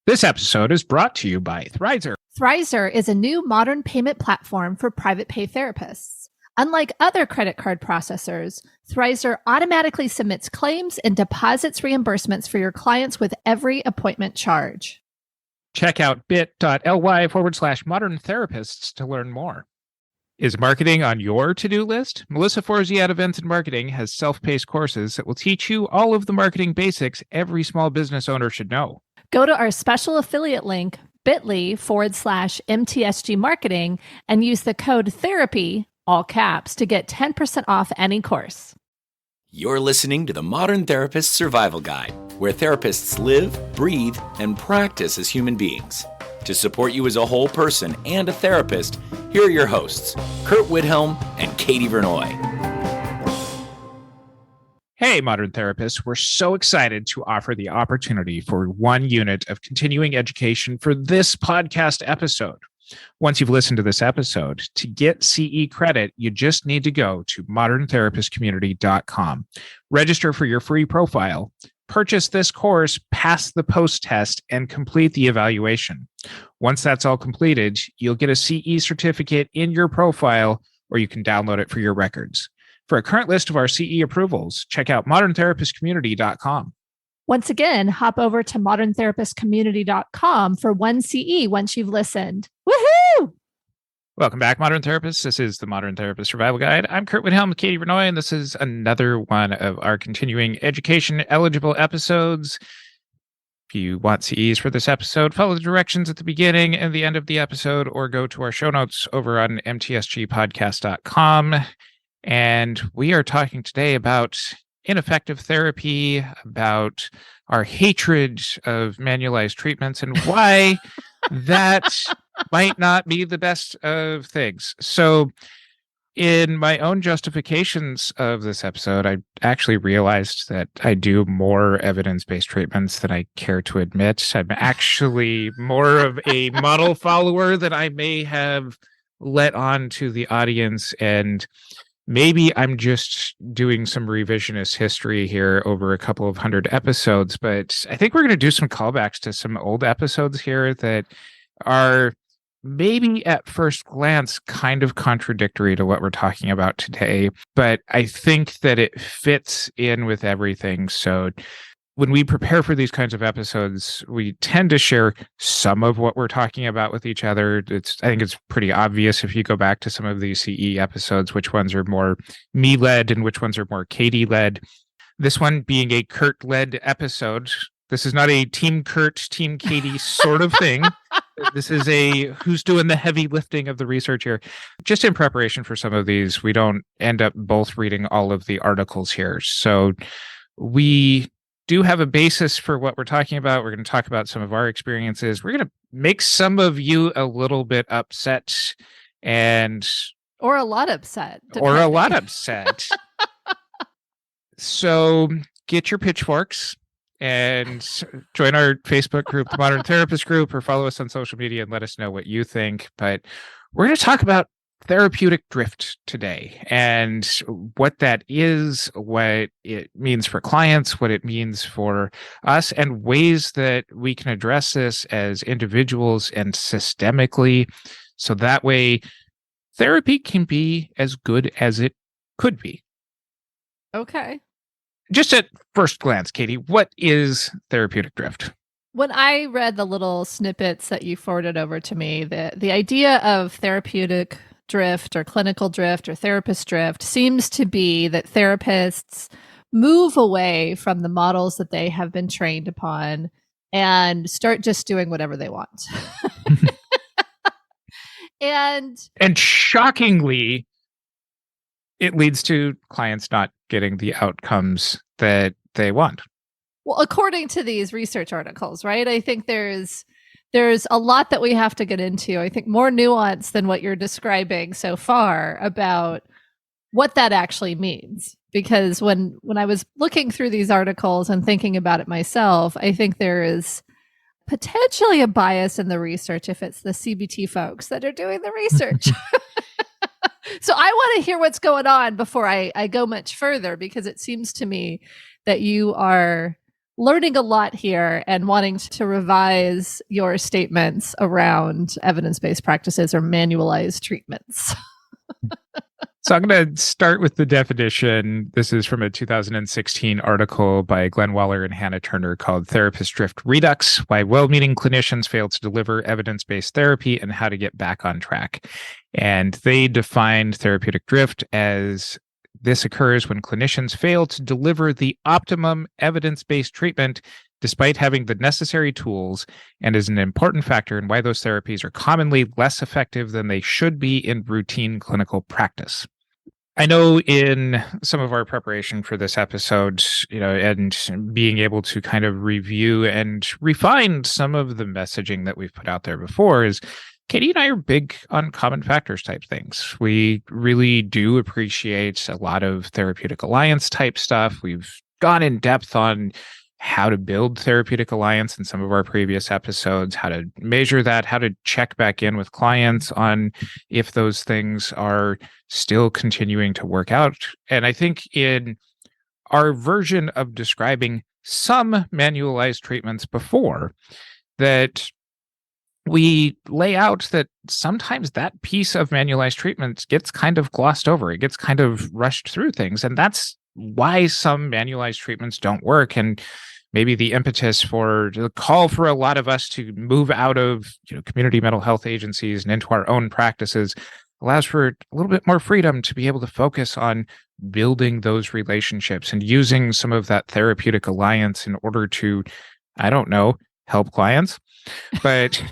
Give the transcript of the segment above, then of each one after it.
This episode is brought to you by Thrizer. Thrizer is a new modern payment platform for private pay therapists. Unlike other credit card processors, Thrizer automatically submits claims and deposits reimbursements for your clients with every appointment charge. Check out bit.ly/modern therapists to learn more. Is marketing on your to-do list? Melissa Forzi at Events and Marketing has self-paced courses that will teach you all of the marketing basics every small business owner should know. Go to our special affiliate link, bit.ly/MTSG marketing, and use the code THERAPY, all caps, to get 10% off any course. You're listening to the Modern Therapist Survival Guide, where therapists live, breathe, and practice as human beings. To support you as a whole person and a therapist, here are your hosts, Curt and Katie Vernoy. Hey, Modern Therapists, we're so excited to offer the opportunity for 1 unit of continuing education for this podcast episode. Once you've listened to this episode, to get CE credit, you just need to go to moderntherapistcommunity.com, register for your free profile, purchase this course, pass the post test, and complete the evaluation. Once that's all completed, you'll get a CE certificate in your profile, or you can download it for your records. For a current list of our CE approvals, check out moderntherapistcommunity.com. Once again, hop over to moderntherapistcommunity.com for 1 CE once you've listened. Woohoo! Welcome back, Modern Therapists. This is the Modern Therapist Survival Guide. I'm Curt with Katie Vernoy, and this is another one of our continuing education-eligible episodes. If you want CEs for this episode, follow the directions at the beginning and the end of the episode, or go to our show notes over on mtsgpodcast.com. And we are talking today about ineffective therapy, about our hatred of manualized treatments, and why that might not be the best of things. So in my own justifications of this episode, I actually realized that I do more evidence-based treatments than I care to admit. I'm actually more of a model follower than I may have let on to the audience, and maybe I'm just doing some revisionist history here over a couple of hundred episodes, but I think we're going to do some callbacks to some old episodes here that are maybe at first glance kind of contradictory to what we're talking about today, but I think that it fits in with everything. So when we prepare for these kinds of episodes, we tend to share some of what we're talking about with each other. I think it's pretty obvious if you go back to some of these CE episodes, which ones are more me-led and which ones are more Katie-led. This one being a Curt-led episode. This is not a Team Curt, Team Katie sort of thing. This is a who's doing the heavy lifting of the research here. Just in preparation for some of these, we don't end up both reading all of the articles here. So we do have a basis for what we're talking about. We're going to talk about some of our experiences. We're going to make some of you a little bit upset or a lot upset. So get your pitchforks and join our Facebook group, the Modern Therapist Group, or follow us on social media and let us know what you think. But we're going to talk about therapeutic drift today and what that is, what it means for clients, what it means for us, and ways that we can address this as individuals and systemically, so that way therapy can be as good as it could be. Okay. Just at first glance, Katie, what is therapeutic drift? When I read the little snippets that you forwarded over to me, the idea of therapeutic drift or clinical drift or therapist drift seems to be that therapists move away from the models that they have been trained upon and start just doing whatever they want. And shockingly, it leads to clients not getting the outcomes that they want. Well, according to these research articles, right? I think there's a lot that we have to get into. I think more nuance than what you're describing so far about what that actually means. Because when I was looking through these articles and thinking about it myself, I think there is potentially a bias in the research if it's the CBT folks that are doing the research. So I want to hear what's going on before I go much further, because it seems to me that you are learning a lot here and wanting to revise your statements around evidence-based practices or manualized treatments. So I'm going to start with the definition. This is from a 2016 article by Glenn Waller and Hannah Turner called Therapist Drift Redux: Why Well-Meaning Clinicians Fail to Deliver Evidence-Based Therapy and How to Get Back on Track. And they defined therapeutic drift as this occurs when clinicians fail to deliver the optimum evidence-based treatment despite having the necessary tools, and is an important factor in why those therapies are commonly less effective than they should be in routine clinical practice. I know in some of our preparation for this episode, and being able to kind of review and refine some of the messaging that we've put out there before is Katie and I are big on common factors type things. We really do appreciate a lot of therapeutic alliance type stuff. We've gone in depth on how to build therapeutic alliance in some of our previous episodes, how to measure that, how to check back in with clients on if those things are still continuing to work out. And I think in our version of describing some manualized treatments before, that we lay out that sometimes that piece of manualized treatments gets kind of glossed over. It gets kind of rushed through things. And that's why some manualized treatments don't work. And maybe the impetus for the call for a lot of us to move out of community mental health agencies and into our own practices allows for a little bit more freedom to be able to focus on building those relationships and using some of that therapeutic alliance in order to, I don't know, help clients. But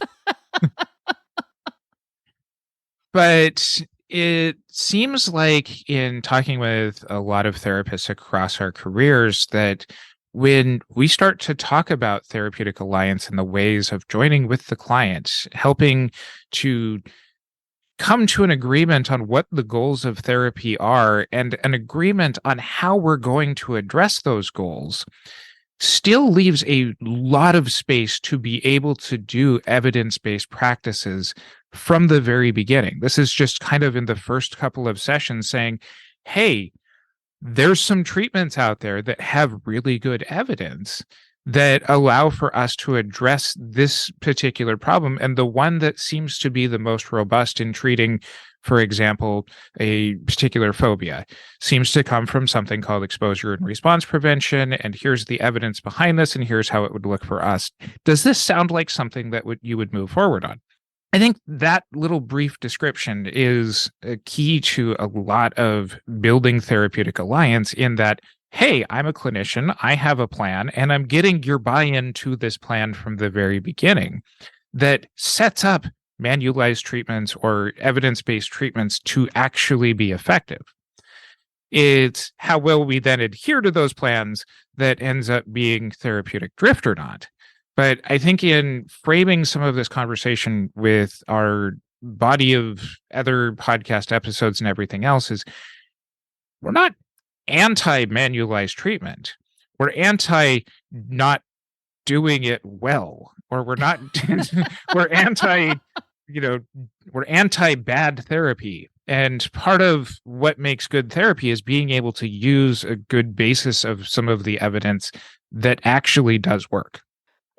but it seems like in talking with a lot of therapists across our careers that when we start to talk about therapeutic alliance and the ways of joining with the client, helping to come to an agreement on what the goals of therapy are and an agreement on how we're going to address those goals, still leaves a lot of space to be able to do evidence-based practices from the very beginning. This is just kind of in the first couple of sessions saying, hey, there's some treatments out there that have really good evidence that allow for us to address this particular problem. And the one that seems to be the most robust in treating, for example, a particular phobia seems to come from something called exposure and response prevention. And here's the evidence behind this, and here's how it would look for us. Does this sound like something that you would move forward on? I think that little brief description is a key to a lot of building therapeutic alliance in that, hey, I'm a clinician, I have a plan, and I'm getting your buy-in to this plan from the very beginning that sets up manualized treatments or evidence-based treatments to actually be effective. It's how well we then adhere to those plans that ends up being therapeutic drift or not. But I think in framing some of this conversation with our body of other podcast episodes and everything else is we're not anti-manualized treatment. We're anti not doing it well, or we're not we're anti we're anti bad therapy. And part of what makes good therapy is being able to use a good basis of some of the evidence that actually does work.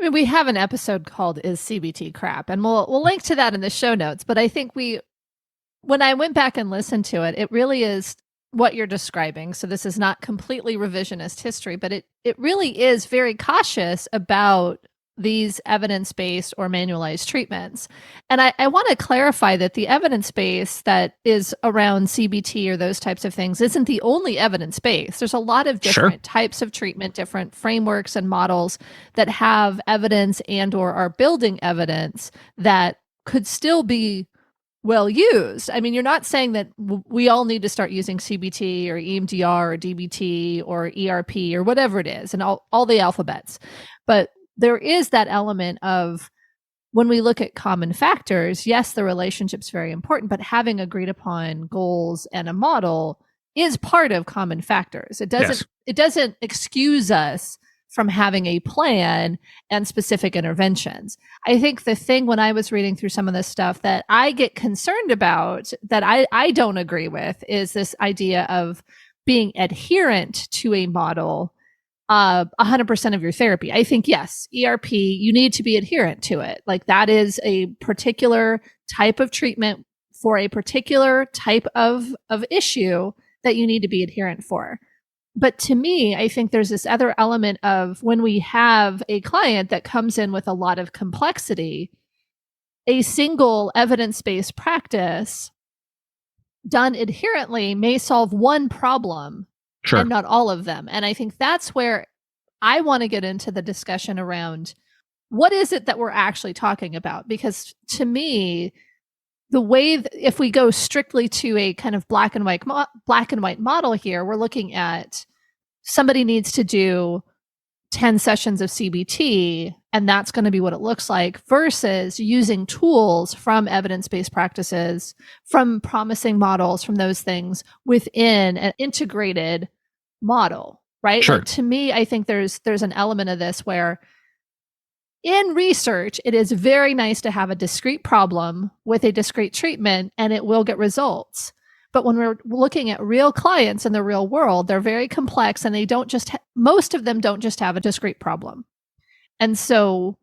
I mean, we have an episode called "Is CBT Crap?" and we'll link to that in the show notes. But I think when I went back and listened to it, it really is what you're describing. So this is not completely revisionist history, but it really is very cautious about these evidence-based or manualized treatments. And I want to clarify that the evidence base that is around CBT or those types of things isn't the only evidence base. There's a lot of different types of treatment, different frameworks and models that have evidence and or are building evidence that could still be well used. I mean, you're not saying that we all need to start using CBT or EMDR or DBT or ERP or whatever it is and all the alphabets. But there is that element of when we look at common factors, yes, the relationship's very important, but having agreed upon goals and a model is part of common factors. It doesn't excuse us from having a plan and specific interventions. I think the thing when I was reading through some of this stuff that I get concerned about that I don't agree with is this idea of being adherent to a model 100% of your therapy. I think, yes, ERP, you need to be adherent to it. Like that is a particular type of treatment for a particular type of issue that you need to be adherent for. But to me, I think there's this other element of when we have a client that comes in with a lot of complexity, a single evidence-based practice done adherently may solve one problem and not all of them. And I think that's where I want to get into the discussion around what is it that we're actually talking about? Because to me, the way if we go strictly to a kind of black and white model here, we're looking at somebody needs to do 10 sessions of CBT, and that's going to be what it looks like, versus using tools from evidence-based practices, from promising models, from those things within an integrated model, right? Sure. Like, to me, I think there's an element of this where in research, it is very nice to have a discrete problem with a discrete treatment, and it will get results. But when we're looking at real clients in the real world, they're very complex, and they don't just most of them don't just have a discrete problem. And so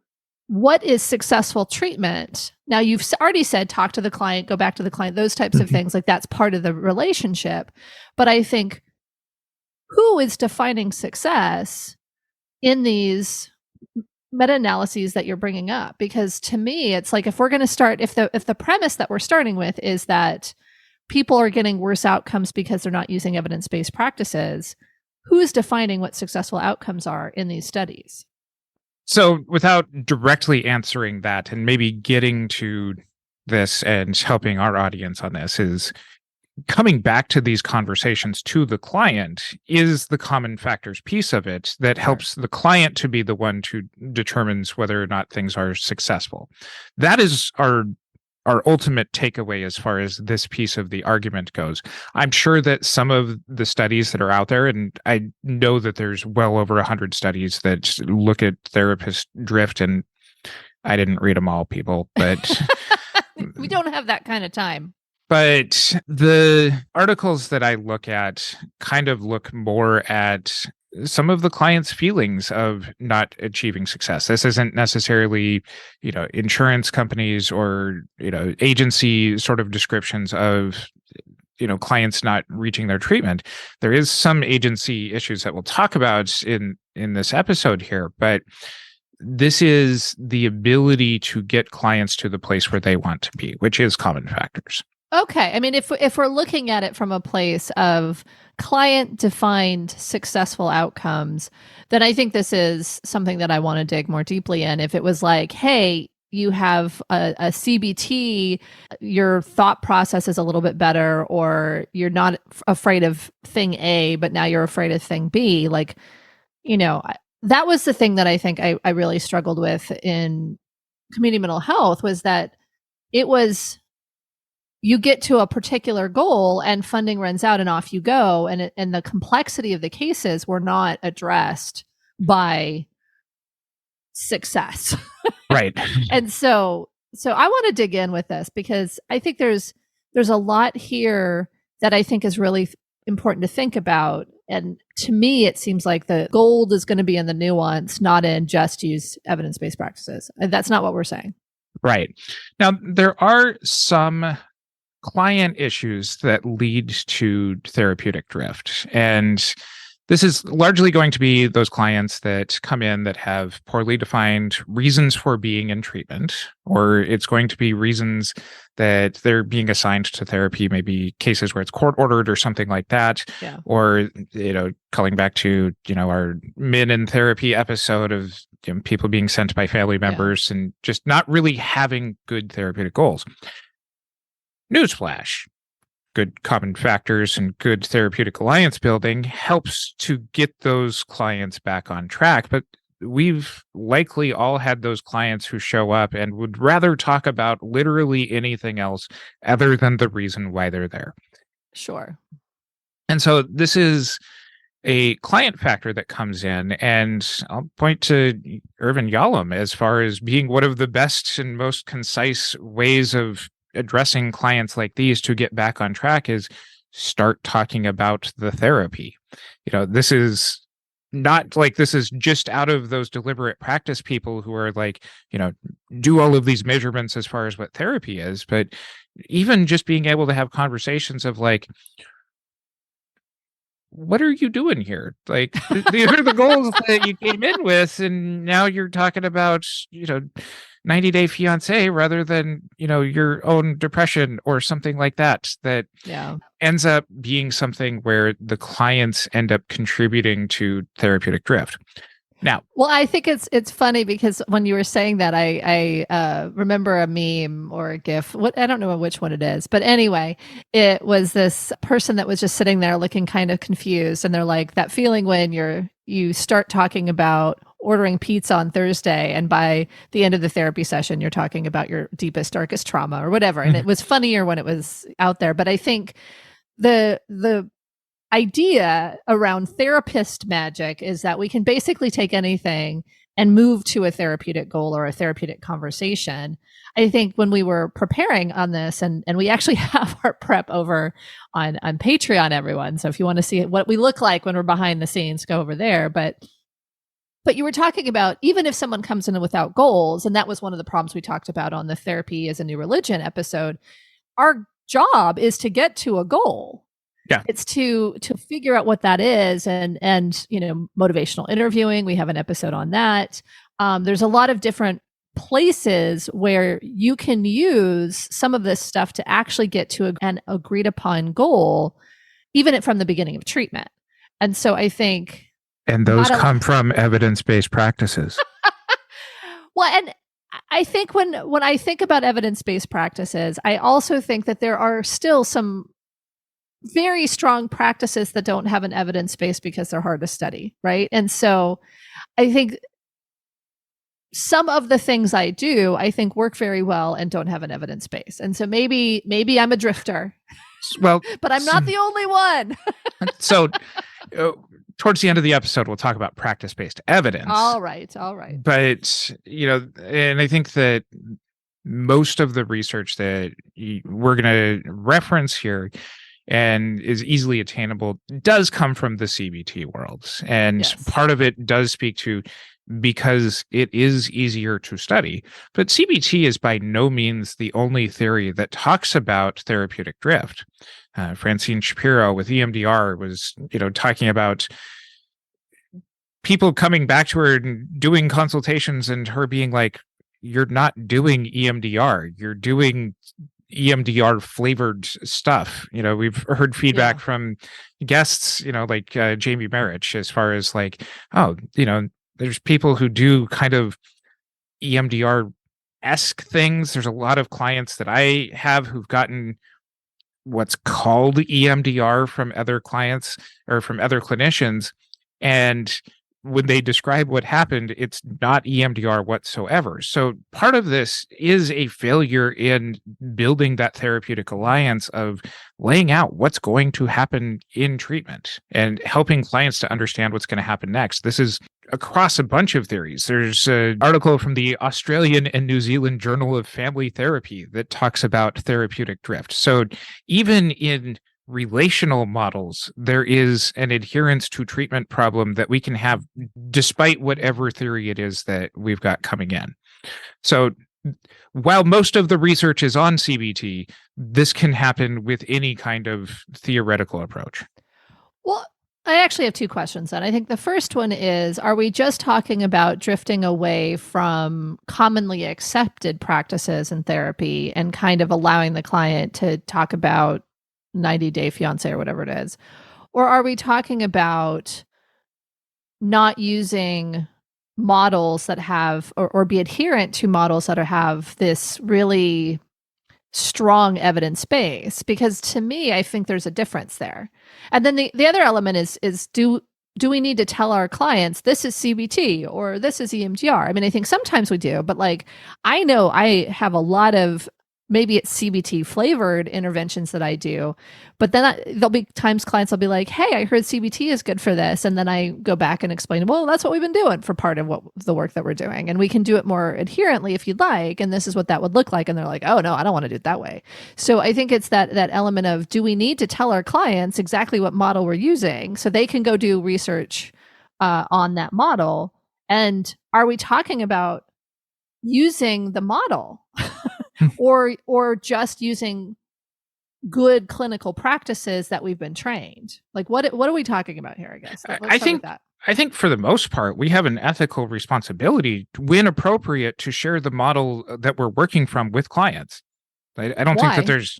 what is successful treatment? Now, you've already said, talk to the client, go back to the client, those types of things, like that's part of the relationship. But I think who is defining success in these meta-analyses that you're bringing up? Because to me, it's like, if we're going to start, if the premise that we're starting with is that people are getting worse outcomes because they're not using evidence-based practices, who's defining what successful outcomes are in these studies? So without directly answering that and maybe getting to this and helping our audience on this, is coming back to these conversations to the client is the common factors piece of it that helps the client to be the one who determines whether or not things are successful. That is our ultimate takeaway as far as this piece of the argument goes. I'm sure that some of the studies that are out there, and I know that there's well over 100 studies that look at therapist drift, and I didn't read them all, people, but we don't have that kind of time. But the articles that I look at kind of look more at some of the clients' feelings of not achieving success. This isn't necessarily, insurance companies or, agency sort of descriptions of, clients not reaching their treatment. There is some agency issues that we'll talk about in this episode here, but this is the ability to get clients to the place where they want to be, which is common factors. Okay. I mean, if we're looking at it from a place of client-defined successful outcomes, then I think this is something that I want to dig more deeply in. If it was like, hey, you have a CBT, your thought process is a little bit better, or you're not afraid of thing A, but now you're afraid of thing B, like, that was the thing that I think I really struggled with in community mental health, was that it was, you get to a particular goal and funding runs out and off you go. And the complexity of the cases were not addressed by success. Right. And so I want to dig in with this, because I think there's a lot here that I think is really important to think about. And to me, it seems like the gold is going to be in the nuance, not in just use evidence-based practices. And that's not what we're saying. Right. Now, there are some client issues that lead to therapeutic drift. And this is largely going to be those clients that come in that have poorly defined reasons for being in treatment, or it's going to be reasons that they're being assigned to therapy, maybe cases where it's court ordered or something like that. Yeah. Or, calling back to, our men in therapy episode of people being sent by family members and just not really having good therapeutic goals. Newsflash. Good common factors and good therapeutic alliance building helps to get those clients back on track. But we've likely all had those clients who show up and would rather talk about literally anything else other than the reason why they're there. Sure. And so this is a client factor that comes in, and I'll point to Irvin Yalom as far as being one of the best and most concise ways of addressing clients like these to get back on track is start talking about the therapy. This is not like this is just out of those deliberate practice people who are like, do all of these measurements as far as what therapy is, but even just being able to have conversations of like, what are you doing here? Like, these are the goals that you came in with, and now you're talking about, 90-day fiance rather than, your own depression or something like that, ends up being something where the clients end up contributing to therapeutic drift. Now, well, I think it's funny because when you were saying that, I remember a meme or a GIF. I don't know which one it is, but anyway, it was this person that was just sitting there looking kind of confused, and they're like, that feeling when you start talking about ordering pizza on Thursday, and by the end of the therapy session, you're talking about your deepest, darkest trauma or whatever. And it was funnier when it was out there, but I think the idea around therapist magic is that we can basically take anything and move to a therapeutic goal or a therapeutic conversation. I think when we were preparing on this, and we actually have our prep over on Patreon, everyone. So if you want to see what we look like when we're behind the scenes, go over there. But you were talking about, even if someone comes in without goals, and that was one of the problems we talked about on the Therapy as a New Religion episode, our job is to get to a goal. Yeah. It's to figure out what that is, and motivational interviewing. We have an episode on that. There's a lot of different places where you can use some of this stuff to actually get to an agreed upon goal, even from the beginning of treatment. And so I think, and those come from evidence-based practices. Well, and I think when I think about evidence-based practices, I also think that there are still some very strong practices that don't have an evidence base because they're hard to study, right? And so I think some of the things I do, I think work very well and don't have an evidence base. And so maybe I'm a drifter. Well, but I'm not the only one. So towards the end of the episode, we'll talk about practice-based evidence. All right. But, and I think that most of the research that we're going to reference here and is easily attainable does come from the CBT world. And yes, part of it does speak to, because it is easier to study. But CBT is by no means the only theory that talks about therapeutic drift. Francine Shapiro with EMDR was, talking about people coming back to her and doing consultations and her being like, you're not doing EMDR, you're doing EMDR flavored stuff. We've heard feedback from guests, like Jamie Marich, as far as like, there's people who do kind of EMDR-esque things. There's a lot of clients that I have who've gotten what's called EMDR from other clients or from other clinicians. And when they describe what happened, it's not EMDR whatsoever. So part of this is a failure in building that therapeutic alliance of laying out what's going to happen in treatment and helping clients to understand what's going to happen next. This is across a bunch of theories. There's an article from the Australian and New Zealand Journal of Family Therapy that talks about therapeutic drift. So even in relational models, there is an adherence to treatment problem that we can have despite whatever theory it is that we've got coming in. So while most of the research is on CBT, this can happen with any kind of theoretical approach. Well, I actually have two questions then. I think the first one is, are we just talking about drifting away from commonly accepted practices in therapy and kind of allowing the client to talk about 90-day fiance or whatever it is? Or are we talking about not using models that have, or be adherent to models that have this really strong evidence base? Because to me, I think there's a difference there. And then the other element is do we need to tell our clients this is CBT or this is EMDR? I mean, I think sometimes we do, but like, I know I have a lot of, maybe it's CBT flavored interventions that I do, but then there'll be times clients will be like, hey, I heard CBT is good for this. And then I go back and explain, well, that's what we've been doing for part of what the work that we're doing. And we can do it more adherently if you'd like. And this is what that would look like. And they're like, oh no, I don't want to do it that way. So I think it's that element of, do we need to tell our clients exactly what model we're using so they can go do research on that model? And are we talking about using the model or just using good clinical practices that we've been trained? Like what are we talking about here, I guess? Let's start with that. I think for the most part, we have an ethical responsibility, when appropriate, to share the model that we're working from with clients. I don't think that there's,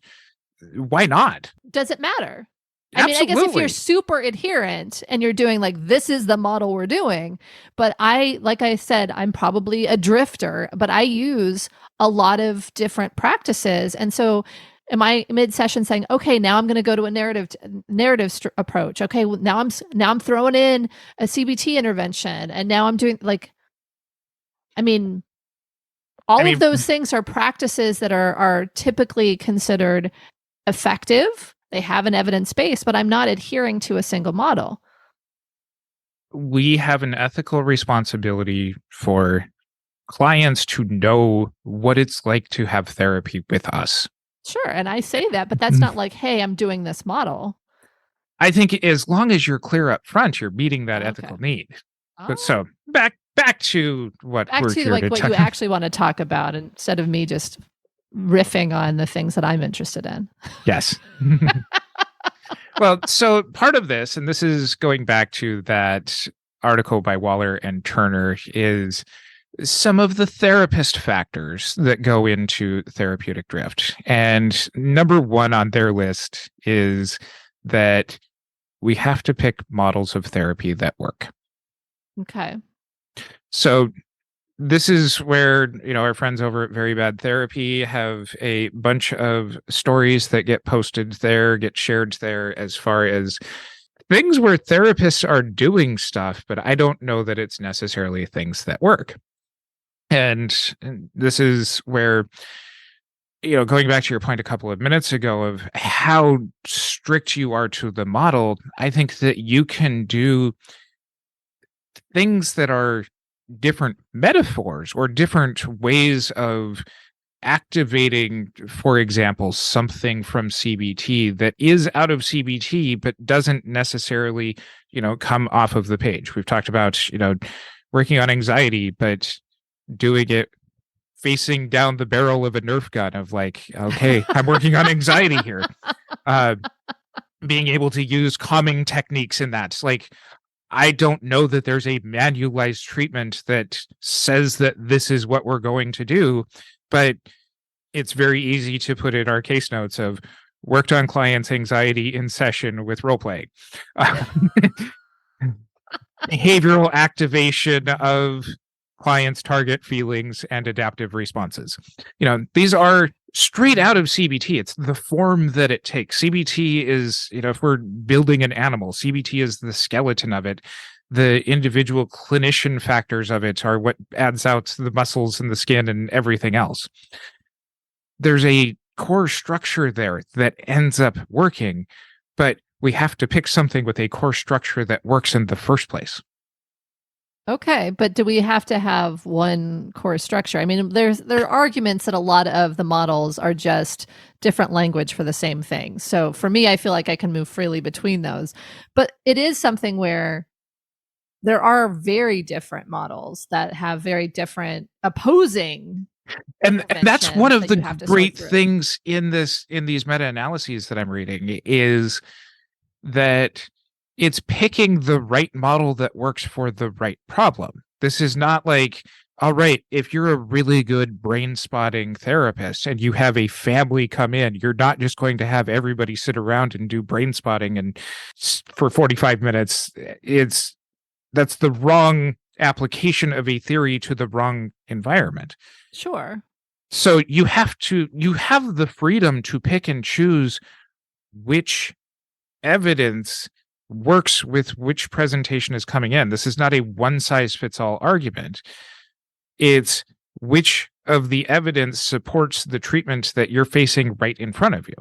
why not? Does it matter? Absolutely. I mean, I guess if you're super adherent and you're doing like, this is the model we're doing, but like I said, I'm probably a drifter, but I use a lot of different practices. And so am I mid-session saying, okay, now I'm going to go to a narrative approach. Okay, well, now I'm throwing in a CBT intervention, and now I'm doing all of those things are practices that are typically considered effective. They have an evidence base, but I'm not adhering to a single model. We have an ethical responsibility for clients to know what it's like to have therapy with us. Sure. And I say that, but that's not like, hey, I'm doing this model. I think as long as you're clear up front, you're meeting that ethical need. But so back to what we're here to what you actually want to talk about, instead of me just riffing on the things that I'm interested in. Yes. Well, so part of this, and this is going back to that article by Waller and Turner, is some of the therapist factors that go into therapeutic drift. And number one on their list is that we have to pick models of therapy that work. Okay. So this is where, our friends over at Very Bad Therapy have a bunch of stories that get posted there, get shared there, as far as things where therapists are doing stuff, but I don't know that it's necessarily things that work. And this is where, going back to your point a couple of minutes ago of how strict you are to the model, I think that you can do things that are different metaphors or different ways of activating, for example, something from CBT that is out of CBT, but doesn't necessarily, come off of the page. We've talked about, working on anxiety, but doing it facing down the barrel of a Nerf gun of like, okay, I'm working on anxiety here. Being able to use calming techniques in that. Like, I don't know that there's a manualized treatment that says that this is what we're going to do, but it's very easy to put in our case notes of worked on clients' anxiety in session with role playing. Behavioral activation of clients' target feelings and adaptive responses. These are straight out of CBT. It's the form that it takes. CBT is, if we're building an animal, CBT is the skeleton of it. The individual clinician factors of it are what adds out the muscles and the skin and everything else. There's a core structure there that ends up working, but we have to pick something with a core structure that works in the first place. Okay, but do we have to have one core structure? I mean, there are arguments that a lot of the models are just different language for the same thing. So for me, I feel like I can move freely between those. But it is something where there are very different models that have very different opposing. And that's one of the great things in these meta-analyses that I'm reading is that it's picking the right model that works for the right problem. This is not like, all right, if you're a really good brain spotting therapist and you have a family come in, you're not just going to have everybody sit around and do brain spotting and for 45 minutes. That's the wrong application of a theory to the wrong environment. Sure. So you have the freedom to pick and choose which evidence works with which presentation is coming in. This is not a one-size-fits-all argument. It's which of the evidence supports the treatment that you're facing right in front of you.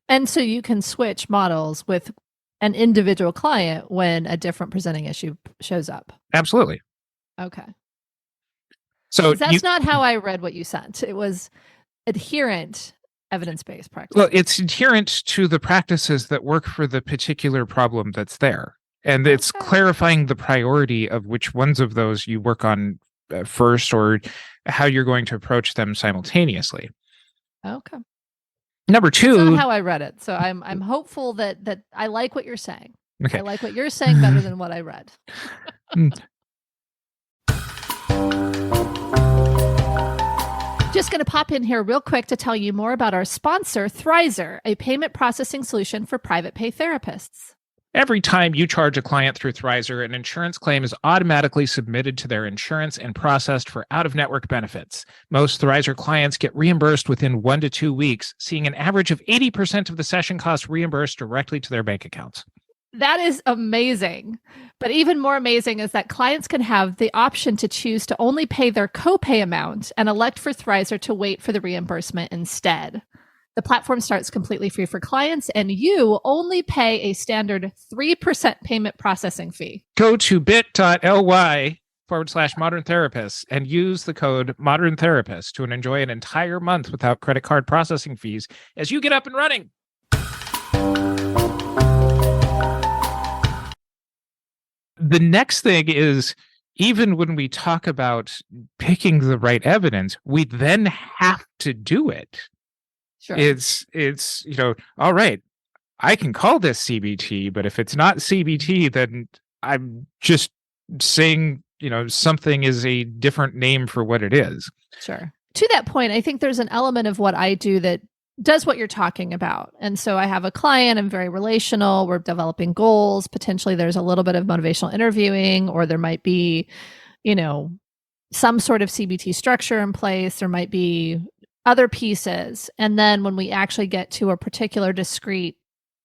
And so you can switch models with an individual client when a different presenting issue shows up. Absolutely. Okay. So that's not how I read what you sent. It was adherent evidence-based practice. Well, it's adherent to the practices that work for the particular problem that's there. And it's Okay. clarifying the priority of which ones of those you work on first, or how you're going to approach them simultaneously. Okay. Number That's two, not how I read it. So I'm hopeful that I like what you're saying. okay. I like what you're saying better than what I read. Just going to pop in here real quick to tell you more about our sponsor, Thrizer, a payment processing solution for private pay therapists. Every time you charge a client through Thrizer, an insurance claim is automatically submitted to their insurance and processed for out-of-network benefits. Most Thrizer clients get reimbursed within 1 to 2 weeks, seeing an average of 80% of the session costs reimbursed directly to their bank accounts. That is amazing. But even more amazing is that clients can have the option to choose to only pay their copay amount and elect for Thrizer to wait for the reimbursement instead. The platform starts completely free for clients, and you only pay a standard 3% payment processing fee. Go to bit.ly/modern therapists and use the code modern therapist to enjoy an entire month without credit card processing fees as you get up and running. The next thing is, even when we talk about picking the right evidence, we then have to do it. Sure. It's all right, I can call this CBT, but if it's not CBT, then I'm just saying, something is a different name for what it is. Sure. To that point, I think there's an element of what I do that does what you're talking about. And so I have a client, I'm very relational, we're developing goals. Potentially there's a little bit of motivational interviewing, or there might be, some sort of CBT structure in place. There might be other pieces. And then when we actually get to a particular discrete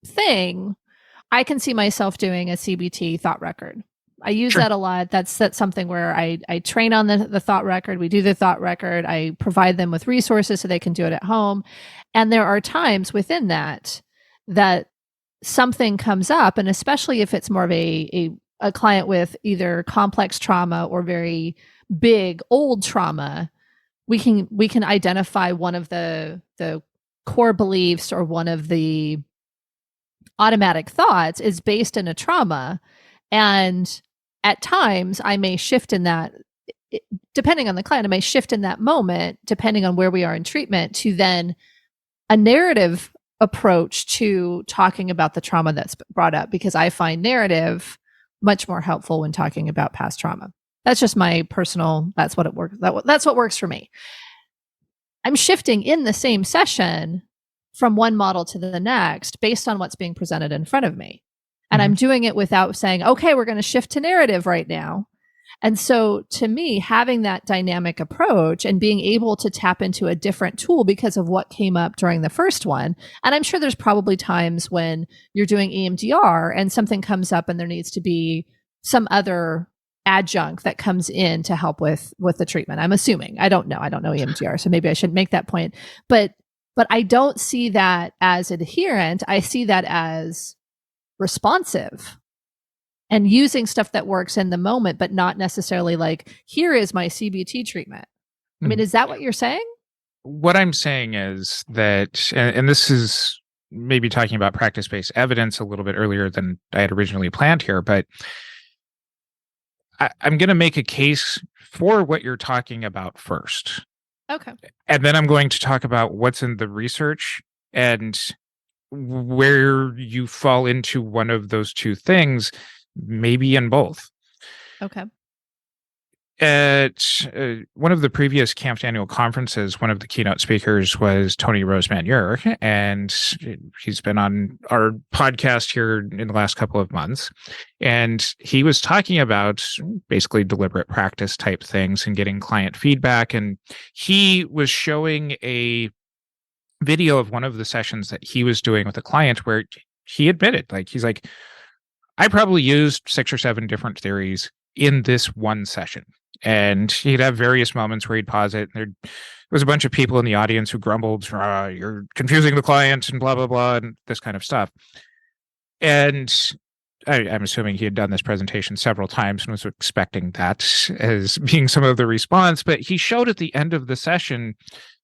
thing, I can see myself doing a CBT thought record. I use that a lot. That's something where I train on the thought record. We do the thought record. I provide them with resources so they can do it at home. And there are times within that something comes up, and especially if it's more of a client with either complex trauma or very big old trauma, we can identify one of the core beliefs or one of the automatic thoughts is based in a trauma. And at times I may shift in that, depending on the client, I may shift in that moment, depending on where we are in treatment, to then a narrative approach to talking about the trauma that's brought up, because I find narrative much more helpful when talking about past trauma. That's just my personal, that's what it works. That's what works for me. I'm shifting in the same session from one model to the next based on what's being presented in front of me. And I'm doing it without saying, okay, we're going to shift to narrative right now. And so to me, having that dynamic approach and being able to tap into a different tool because of what came up during the first one. And I'm sure there's probably times when you're doing EMDR and something comes up and there needs to be some other adjunct that comes in to help with the treatment. I'm assuming. I don't know EMDR, so maybe I shouldn't make that point. But I don't see that as adherent. I see that as responsive and using stuff that works in the moment, but not necessarily like, here is my CBT treatment. I mean, is that what you're saying? What I'm saying is that, and this is maybe talking about practice-based evidence a little bit earlier than I had originally planned here, but I'm going to make a case for what you're talking about first. Okay. And then I'm going to talk about what's in the research and where you fall into one of those two things, maybe in both. Okay. At one of the previous Camped annual conferences, one of the keynote speakers was Tony Rosemanier, and he's been on our podcast here in the last couple of months. And he was talking about basically deliberate practice type things and getting client feedback. And he was showing a video of one of the sessions that he was doing with a client where he admitted, he's like, I probably used 6 or 7 different theories in this one session. And he'd have various moments where he'd pause it. And there was a bunch of people in the audience who grumbled, you're confusing the client and blah, blah, blah, and this kind of stuff. And I'm assuming he had done this presentation several times and was expecting that as being some of the response. But he showed at the end of the session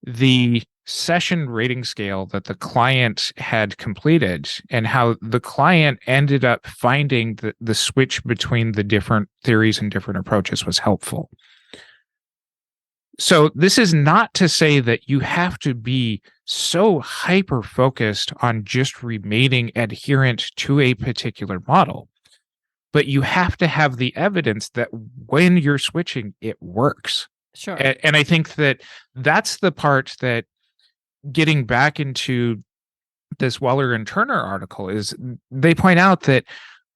the session rating scale that the client had completed and how the client ended up finding that the switch between the different theories and different approaches was helpful. So this is not to say that you have to be so hyper focused on just remaining adherent to a particular model, but you have to have the evidence that when you're switching, it works. Sure. And I think that that's the part that, getting back into this Waller and Turner article, is they point out that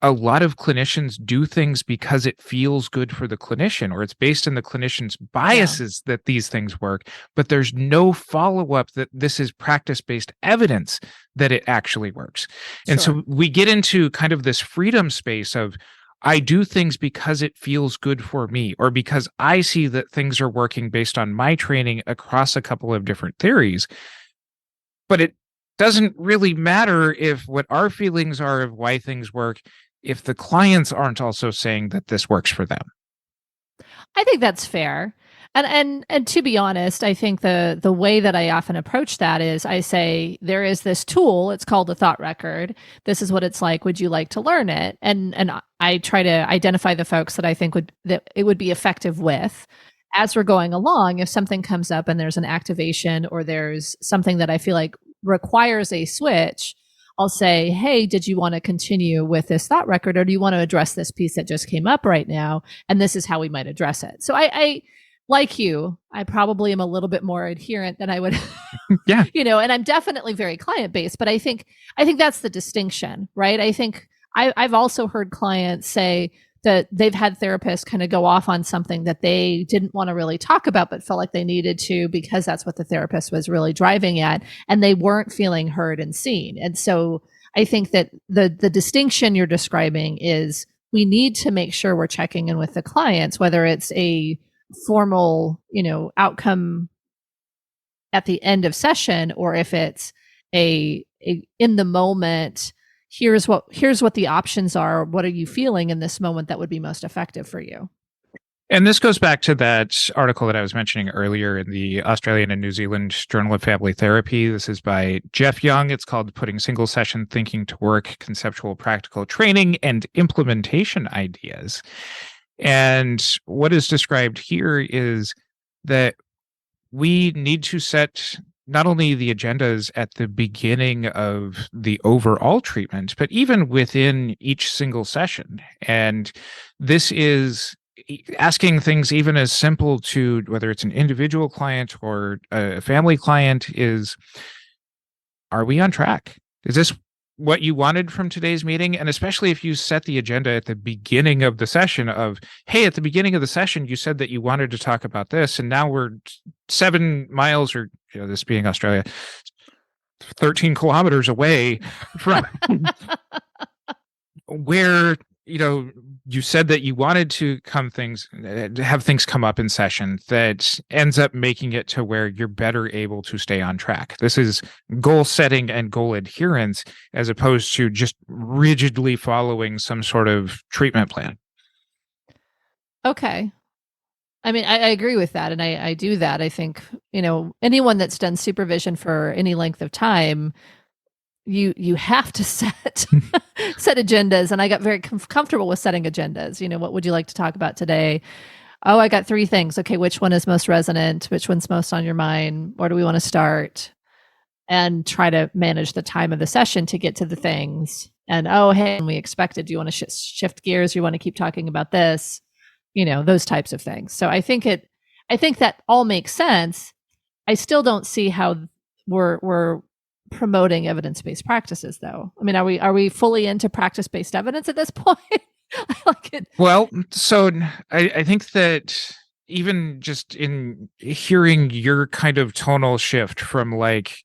a lot of clinicians do things because it feels good for the clinician, or it's based on the clinician's biases that these things work, but there's no follow-up that this is practice-based evidence that it actually works. And so we get into kind of this freedom space of, I do things because it feels good for me, or because I see that things are working based on my training across a couple of different theories. But it doesn't really matter if what our feelings are of why things work, if the clients aren't also saying that this works for them. I think that's fair. And to be honest, I think the way that I often approach that is, I say, there is this tool, it's called a thought record. This is what it's like. Would you like to learn it? And I try to identify the folks that I think that it would be effective with. As we're going along, if something comes up and there's an activation, or there's something that I feel like requires a switch, I'll say, hey, did you want to continue with this thought record, or do you want to address this piece that just came up right now? And this is how we might address it. So I like you, I probably am a little bit more adherent than I would, Yeah. And I'm definitely very client based, but I think that's the distinction, right? I think I've also heard clients say that they've had therapists kind of go off on something that they didn't want to really talk about, but felt like they needed to, because that's what the therapist was really driving at, and they weren't feeling heard and seen. And so I think that the distinction you're describing is, we need to make sure we're checking in with the clients, whether it's a formal, outcome at the end of session, or if it's a in the moment, here's what the options are. What are you feeling in this moment that would be most effective for you? And this goes back to that article that I was mentioning earlier in the Australian and New Zealand Journal of Family Therapy. This is by Jeff Young. It's called Putting Single Session Thinking to Work, Conceptual Practical Training and Implementation Ideas. And what is described here is that we need to set not only the agendas at the beginning of the overall treatment, but even within each single session. And this is asking things even as simple to, whether it's an individual client or a family client, is, are we on track? Is this what you wanted from today's meeting? And especially if you set the agenda at the beginning of the session of, hey, at the beginning of the session, you said that you wanted to talk about this, and now we're 7 miles, or this being Australia, 13 kilometers away from where, you said that you wanted to have things come up in session, that ends up making it to where you're better able to stay on track. This is goal setting and goal adherence, as opposed to just rigidly following some sort of treatment plan. Okay. I mean, I agree with that. And I do that. I think, anyone that's done supervision for any length of time, you have to set agendas. And I got very comfortable with setting agendas. What would you like to talk about today? Oh, I got 3 things. Okay, which one is most resonant? Which one's most on your mind? Where do we want to start? And try to manage the time of the session to get to the things. And, oh, hey, we expected, do you want to shift gears? You want to keep talking about this? Those types of things. So I think that all makes sense. I still don't see how we're promoting evidence-based practices, though. I mean, are we fully into practice-based evidence at this point? I like it. Well, so I think that even just in hearing your kind of tonal shift from, like,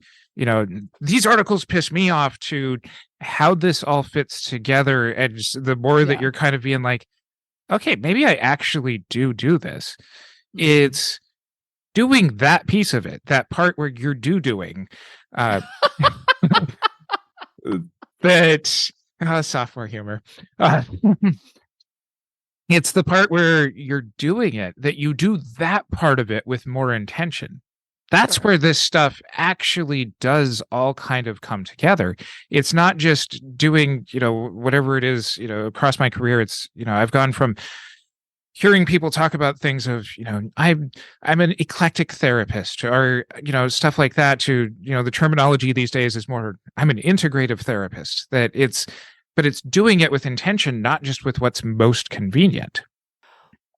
these articles piss me off, to how this all fits together, and the more that you're kind of being like, okay, maybe I actually do this. Mm-hmm. It's doing that piece of it, that part where you're doing that sophomore humor. It's the part where you're doing it, that you do that part of it with more intention. That's Sure. where this stuff actually does all kind of come together. It's not just doing, whatever it is, across my career. It's, I've gone from hearing people talk about things of, I'm an eclectic therapist, or, stuff like that, to, the terminology these days is more, I'm an integrative therapist. But it's doing it with intention, not just with what's most convenient.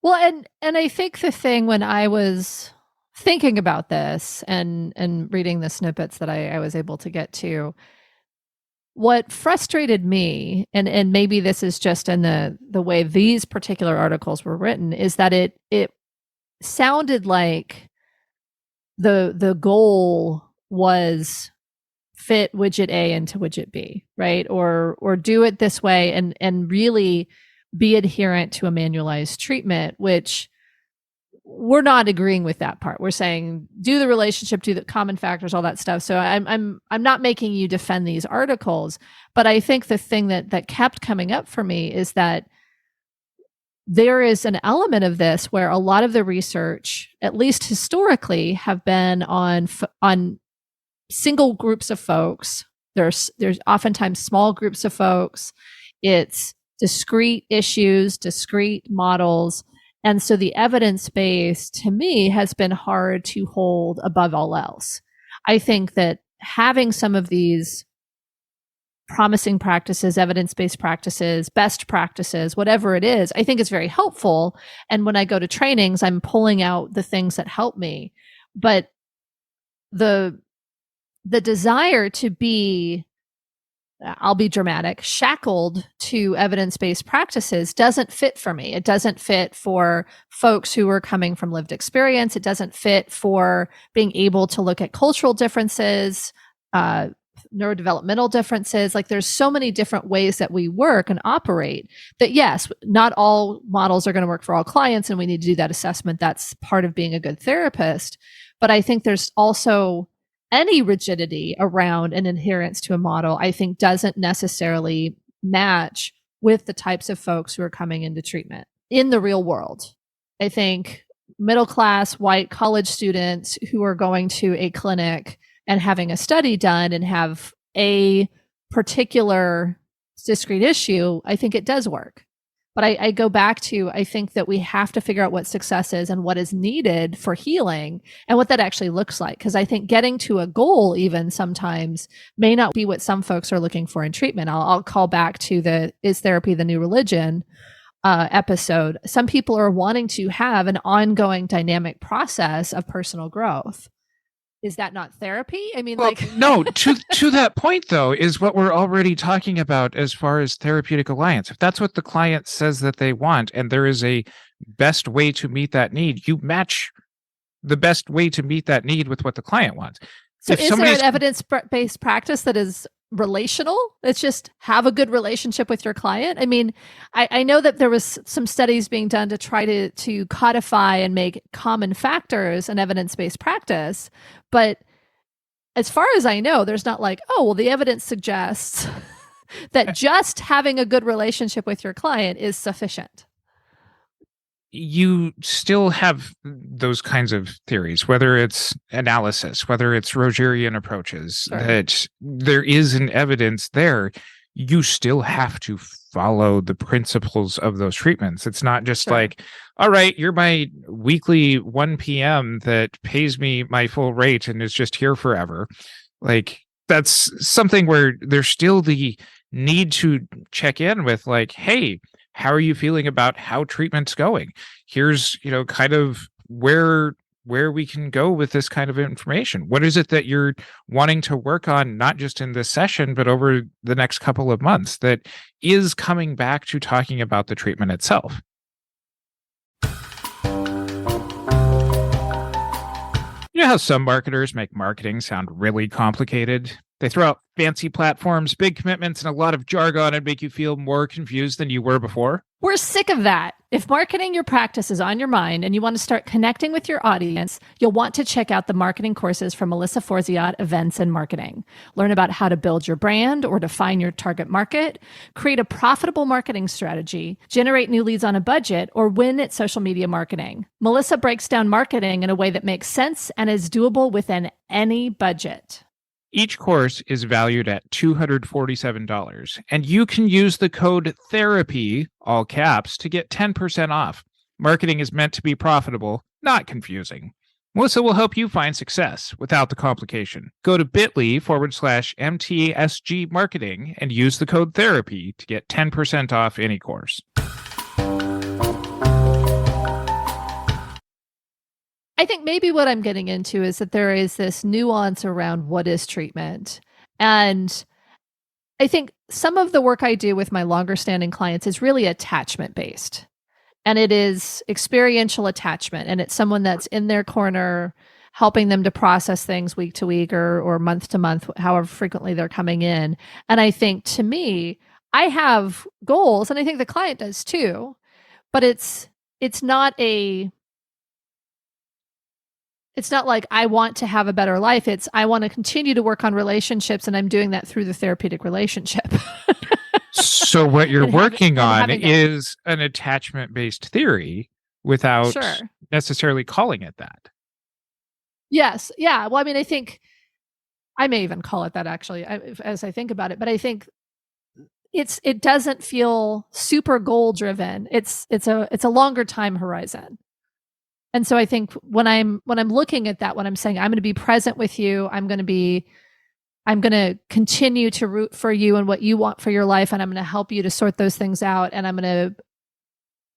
Well, and I think the thing when I was thinking about this and reading the snippets that I was able to get to, what frustrated me, and maybe this is just in the way these particular articles were written, is that it sounded like the goal was fit widget A into widget B, right? Or do it this way and really be adherent to a manualized treatment, which we're not agreeing with that part. We're saying do the relationship, do the common factors, all that stuff. So I'm not making you defend these articles, but I think the thing that kept coming up for me is that there is an element of this where a lot of the research, at least historically, have been on single groups of folks. There's oftentimes small groups of folks. It's discrete issues, discrete models. And so the evidence base, to me, has been hard to hold above all else. I think that having some of these promising practices, evidence-based practices, best practices, whatever it is, I think is very helpful. And when I go to trainings, I'm pulling out the things that help me. But the desire to be, I'll be dramatic, shackled to evidence-based practices doesn't fit for me. It doesn't fit for folks who are coming from lived experience. It doesn't fit for being able to look at cultural differences, neurodevelopmental differences. Like there's so many different ways that we work and operate that, yes, not all models are going to work for all clients, and we need to do that assessment. That's part of being a good therapist. But I think there's also any rigidity around an adherence to a model, I think doesn't necessarily match with the types of folks who are coming into treatment in the real world. I think middle class white college students who are going to a clinic and having a study done and have a particular discrete issue, I think it does work. But I go back to, I think that we have to figure out what success is and what is needed for healing and what that actually looks like. Because I think getting to a goal even sometimes may not be what some folks are looking for in treatment. I'll call back to the Is Therapy the New Religion episode. Some people are wanting to have an ongoing dynamic process of personal growth. Is that not therapy? I mean, well, no, to that point, though, is what we're already talking about as far as therapeutic alliance. If that's what the client says that they want, and there is a best way to meet that need, you match the best way to meet that need with what the client wants. So is there an evidence-based practice that is relational? It's just have a good relationship with your client. I mean, I know that there was some studies being done to try to codify and make common factors an evidence-based practice. But as far as I know, there's not like, oh, well, the evidence suggests that just having a good relationship with your client is sufficient. You still have those kinds of theories, whether it's analysis, whether it's Rogerian approaches, Sure. that there is an evidence there. You still have to follow the principles of those treatments. It's not just Sure. like, all right, you're my weekly 1 p.m. that pays me my full rate and is just here forever. Like, that's something where there's still the need to check in with, like, hey, how are you feeling about how treatment's going? Here's, kind of where we can go with this kind of information. What is it that you're wanting to work on, not just in this session, but over the next couple of months, that is coming back to talking about the treatment itself? You know how some marketers make marketing sound really complicated? They throw out fancy platforms, big commitments, and a lot of jargon and make you feel more confused than you were before. We're sick of that. If marketing your practice is on your mind and you want to start connecting with your audience, you'll want to check out the marketing courses from Melissa Forziat Events and Marketing. Learn about how to build your brand or define your target market, create a profitable marketing strategy, generate new leads on a budget, or win at social media marketing. Melissa breaks down marketing in a way that makes sense and is doable within any budget. Each course is valued at $247, and you can use the code THERAPY, all caps, to get 10% off. Marketing is meant to be profitable, not confusing. Melissa will help you find success without the complication. Go to bit.ly/MTSG marketing and use the code THERAPY to get 10% off any course. I think maybe what I'm getting into is that there is this nuance around what is treatment. And I think some of the work I do with my longer standing clients is really attachment based. And it is experiential attachment. And it's someone that's in their corner, helping them to process things week to week or month to month, however frequently they're coming in. And I think to me, I have goals, and I think the client does too, but it's not like I want to have a better life. It's I want to continue to work on relationships, and I'm doing that through the therapeutic relationship. So what you're working on is an attachment-based theory without necessarily calling it that. Yes. Yeah. Well, I mean, I think I may even call it that actually, as I think about it, but I think it doesn't feel super goal driven. It's a longer time horizon. And so I think when I'm looking at that, when I'm saying I'm going to be present with you, I'm going to continue to root for you and what you want for your life, and I'm going to help you to sort those things out, and I'm going to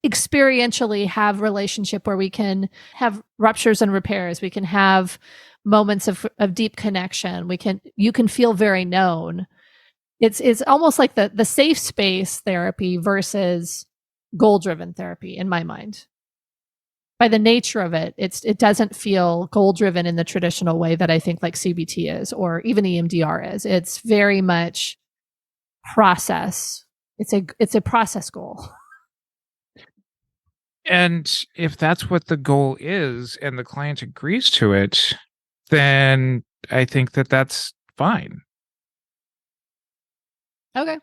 experientially have relationship where we can have ruptures and repairs. We can have moments of deep connection. You can feel very known. It's almost like the safe space therapy versus goal-driven therapy in my mind. By the nature of it, it doesn't feel goal-driven in the traditional way that I think like CBT is, or even EMDR is. It's very much process. It's a process goal. And if that's what the goal is and the client agrees to it, then I think that that's fine. Okay.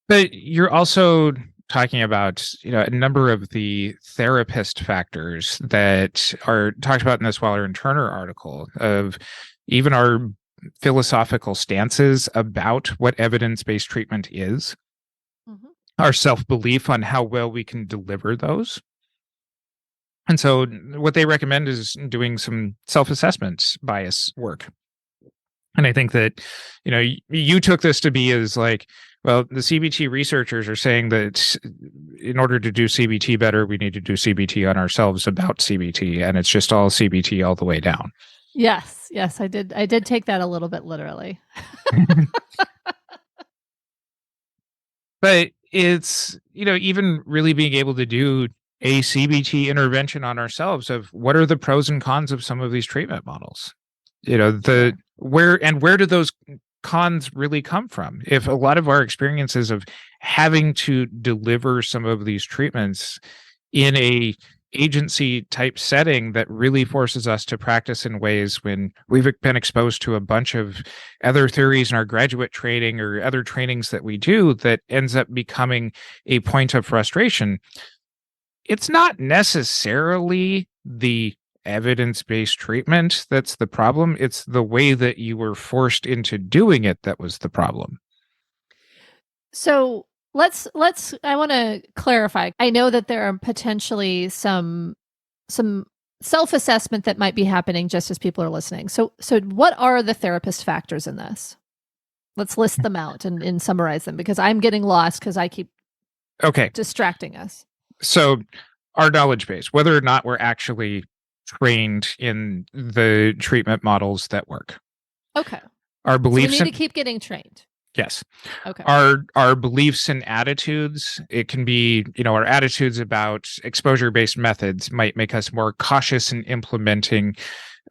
But you're also talking about, a number of the therapist factors that are talked about in this Waller and Turner article, of even our philosophical stances about what evidence-based treatment is, our self-belief on how well we can deliver those. And so what they recommend is doing some self-assessment bias work. And I think that, you took this to be as like, well, the CBT researchers are saying that in order to do CBT better, we need to do CBT on ourselves about CBT, and it's just all CBT all the way down. Yes, I did take that a little bit literally. But it's, even really being able to do a CBT intervention on ourselves of what are the pros and cons of some of these treatment models. Where do those cons really come from? If a lot of our experiences of having to deliver some of these treatments in a agency type setting that really forces us to practice in ways when we've been exposed to a bunch of other theories in our graduate training or other trainings that we do, that ends up becoming a point of frustration, it's not necessarily the evidence-based treatment that's the problem. It's the way that you were forced into doing it that was the problem. So I want to clarify. I know that there are potentially some self-assessment that might be happening just as people are listening. So what are the therapist factors in this? Let's list them out and summarize them, because I'm getting lost because I keep distracting us. So our knowledge base, whether or not we're actually trained in the treatment models that work. Okay. Our beliefs. So we need to keep getting trained. Yes. Okay. Our beliefs and attitudes, it can be, our attitudes about exposure-based methods might make us more cautious in implementing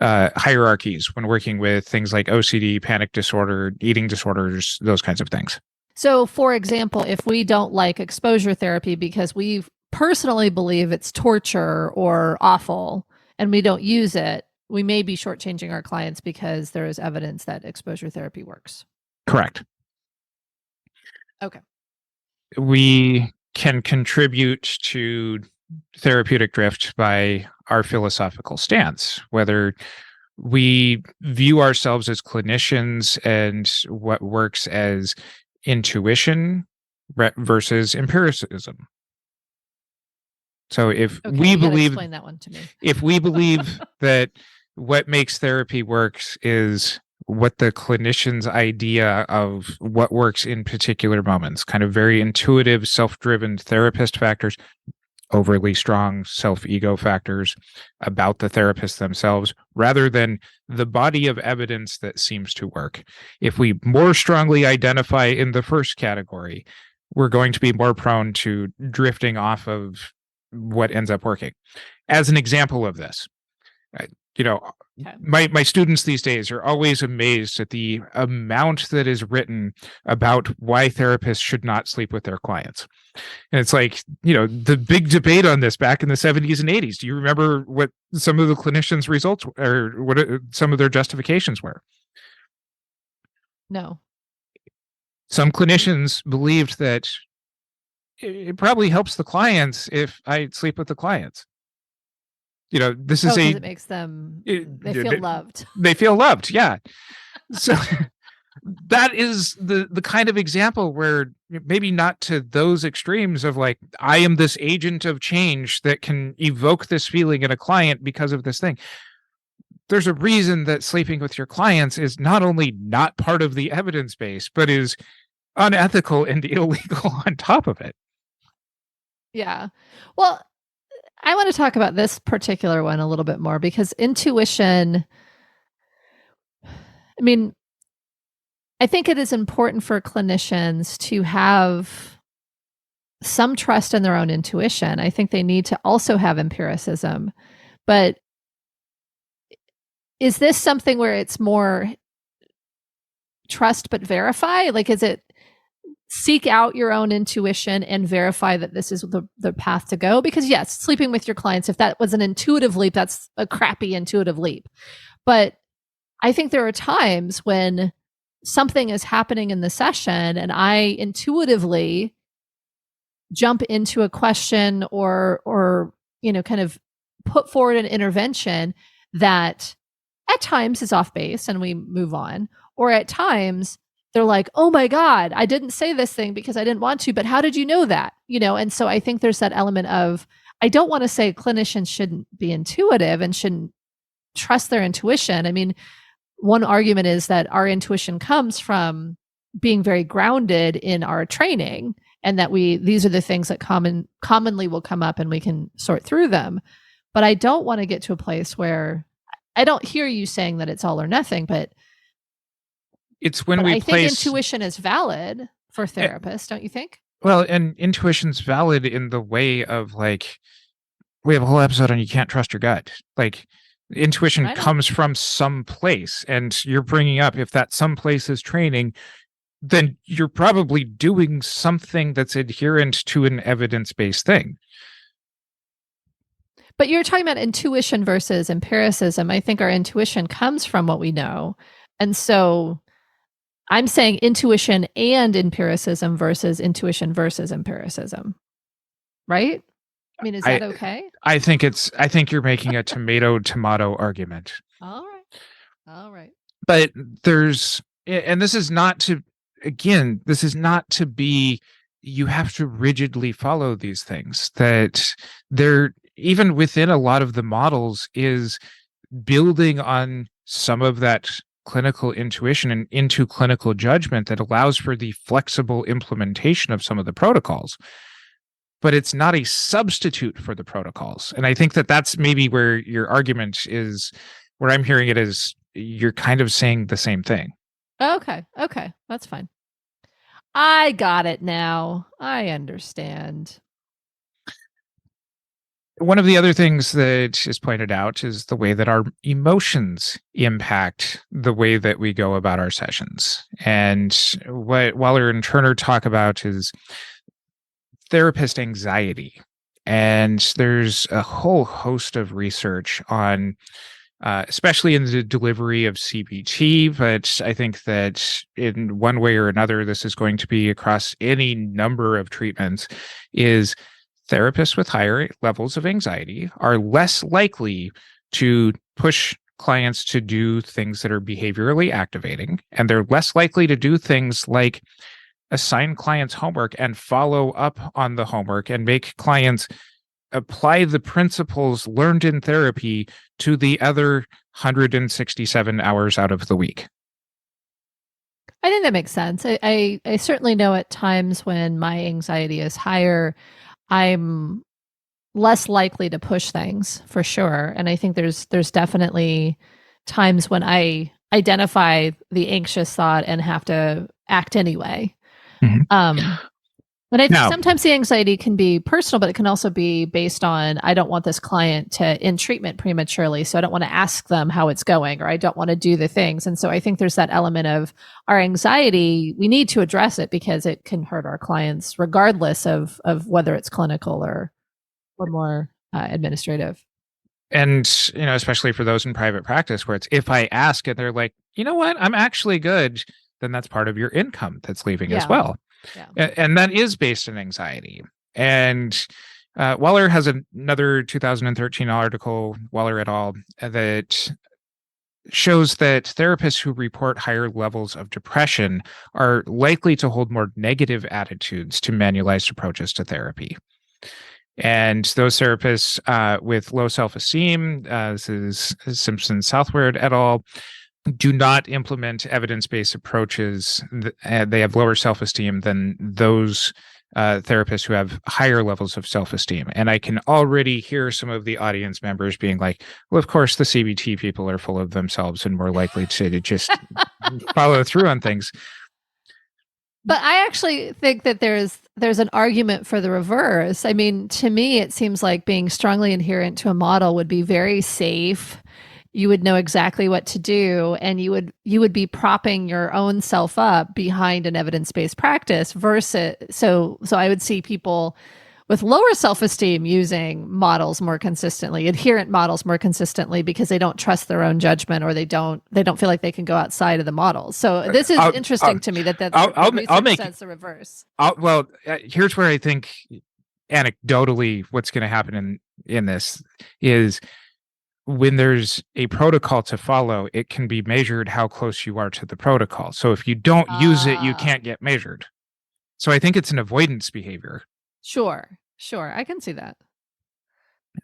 hierarchies when working with things like OCD, panic disorder, eating disorders, those kinds of things. So, for example, if we don't like exposure therapy because we personally believe it's torture or awful and we don't use it, we may be shortchanging our clients because there is evidence that exposure therapy works. Correct. Okay. We can contribute to therapeutic drift by our philosophical stance, whether we view ourselves as clinicians and what works as intuition versus empiricism. So if Okay, we you gotta believe explain that one to me. if we believe that what makes therapy works is what the clinician's idea of what works in particular moments, kind of very intuitive, self-driven therapist factors, overly strong self-ego factors about the therapist themselves, rather than the body of evidence that seems to work. If we more strongly identify in the first category, we're going to be more prone to drifting off of what ends up working. As an example of this, you know, Okay. my students these days are always amazed at the amount that is written about why therapists should not sleep with their clients. And it's like, the big debate on this back in the 70s and 80s. Do you remember what some of the clinicians' results or what some of their justifications were? No. Some clinicians believed that it probably helps the clients if I sleep with the clients. This is because it makes them they feel loved. They feel loved, yeah. So that is the kind of example where maybe not to those extremes of like, I am this agent of change that can evoke this feeling in a client because of this thing. There's a reason that sleeping with your clients is not only not part of the evidence base, but is unethical and illegal on top of it. Yeah. Well, I want to talk about this particular one a little bit more because intuition, I mean, I think it is important for clinicians to have some trust in their own intuition. I think they need to also have empiricism. But is this something where it's more trust but verify? Like, is it seek out your own intuition and verify that this is the path to go? Because yes, sleeping with your clients, if that was an intuitive leap, that's a crappy intuitive leap. But I think there are times when something is happening in the session and I intuitively jump into a question or kind of put forward an intervention that at times is off base and we move on, or at times they're like, oh my God, I didn't say this thing because I didn't want to, but how did you know that? And so I think there's that element of, I don't want to say clinicians shouldn't be intuitive and shouldn't trust their intuition. I mean, one argument is that our intuition comes from being very grounded in our training and that these are the things that commonly will come up and we can sort through them. But I don't want to get to a place where I don't hear you saying that it's all or nothing, but it's when I think intuition is valid for therapists, don't you think? Well, and intuition's valid in the way of like, we have a whole episode on you can't trust your gut. Like, intuition comes from some place, and you're bringing up if that some place is training, then you're probably doing something that's adherent to an evidence-based thing. But you're talking about intuition versus empiricism. I think our intuition comes from what we know. And so I'm saying intuition and empiricism versus intuition versus empiricism. Right? I mean, is that okay? I think you're making a tomato argument. All right. But this is not to be, you have to rigidly follow these things, that they're, even within a lot of the models, is building on some of that clinical intuition and into clinical judgment that allows for the flexible implementation of some of the protocols. But it's not a substitute for the protocols. And I think that that's maybe where your argument is, where I'm hearing it is you're kind of saying the same thing. Okay. That's fine. I got it now. I understand. one of the other things that is pointed out is the way that our emotions impact the way that we go about our sessions. And what Waller and Turner talk about is therapist anxiety. And there's a whole host of research on, especially in the delivery of CBT, but I think that in one way or another, this is going to be across any number of treatments, is therapists with higher levels of anxiety are less likely to push clients to do things that are behaviorally activating, and they're less likely to do things like assign clients homework and follow up on the homework and make clients apply the principles learned in therapy to the other 167 hours out of the week. I think that makes sense. I certainly know at times when my anxiety is higher, I'm less likely to push things for sure. And I think there's definitely times when I identify the anxious thought and have to act anyway. Mhm. But I think Now- sometimes the anxiety can be personal, but it can also be based on, I don't want this client to in treatment prematurely, so I don't want to ask them how it's going, or I don't want to do the things. And so I think there's that element of our anxiety. We need to address it because it can hurt our clients, regardless of whether it's clinical or more administrative. And, especially for those in private practice where it's, if I ask and they're like, you know what, I'm actually good, then that's part of your income that's leaving as Yeah. well. Yeah. And that is based on anxiety. And Waller has another 2013 article, Waller et al., that shows that therapists who report higher levels of depression are likely to hold more negative attitudes to manualized approaches to therapy. And those therapists with low self-esteem, this is Simpson Southward et al., do not implement evidence-based approaches. They have lower self-esteem than those therapists who have higher levels of self-esteem. And I can already hear some of the audience members being like, well, of course, the CBT people are full of themselves and more likely to just follow through on things. But I actually think that there's an argument for the reverse. I mean, to me, it seems like being strongly adherent to a model would be very safe. You would know exactly what to do, and you would be propping your own self up behind an evidence-based practice versus so I would see people with lower self-esteem using models more consistently, adherent models more consistently, because they don't trust their own judgment, or they don't feel like they can go outside of the models. So this is interesting to me that I'll make says the reverse. Here's where I think anecdotally what's going to happen in this is, when there's a protocol to follow, it can be measured how close you are to the protocol. So if you don't use it, you can't get measured. So I think it's an avoidance behavior. Sure. I can see that.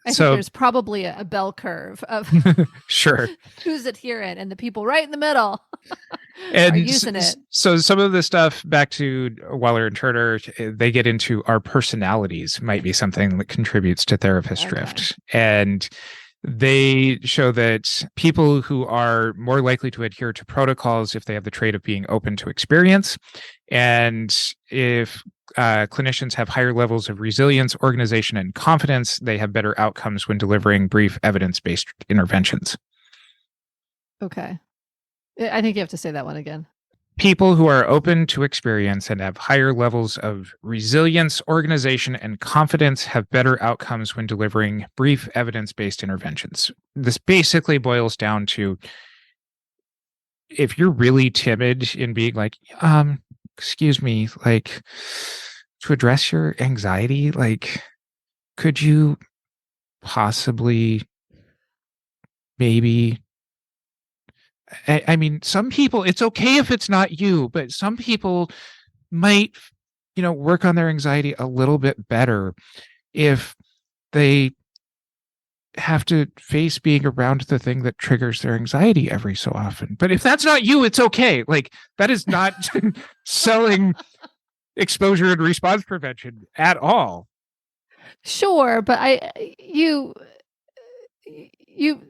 I think So there's probably a bell curve of sure. who's adherent, and the people right in the middle And are using it. So some of the stuff, back to Waller and Turner, they get into our personalities might be something that contributes to therapist drift. And they show that people who are more likely to adhere to protocols if they have the trait of being open to experience, and if clinicians have higher levels of resilience, organization, and confidence, they have better outcomes when delivering brief evidence-based interventions. Okay. I think you have to say that one again. People who are open to experience and have higher levels of resilience, organization, and confidence have better outcomes when delivering brief evidence-based interventions. This basically boils down to, if you're really timid in being like, excuse me, like, to address your anxiety, like, could you possibly maybe, I mean, some people, it's okay if it's not you, but some people might, work on their anxiety a little bit better if they have to face being around the thing that triggers their anxiety every so often. But if that's not you, it's okay. Like, that is not selling exposure and response prevention at all. Sure, but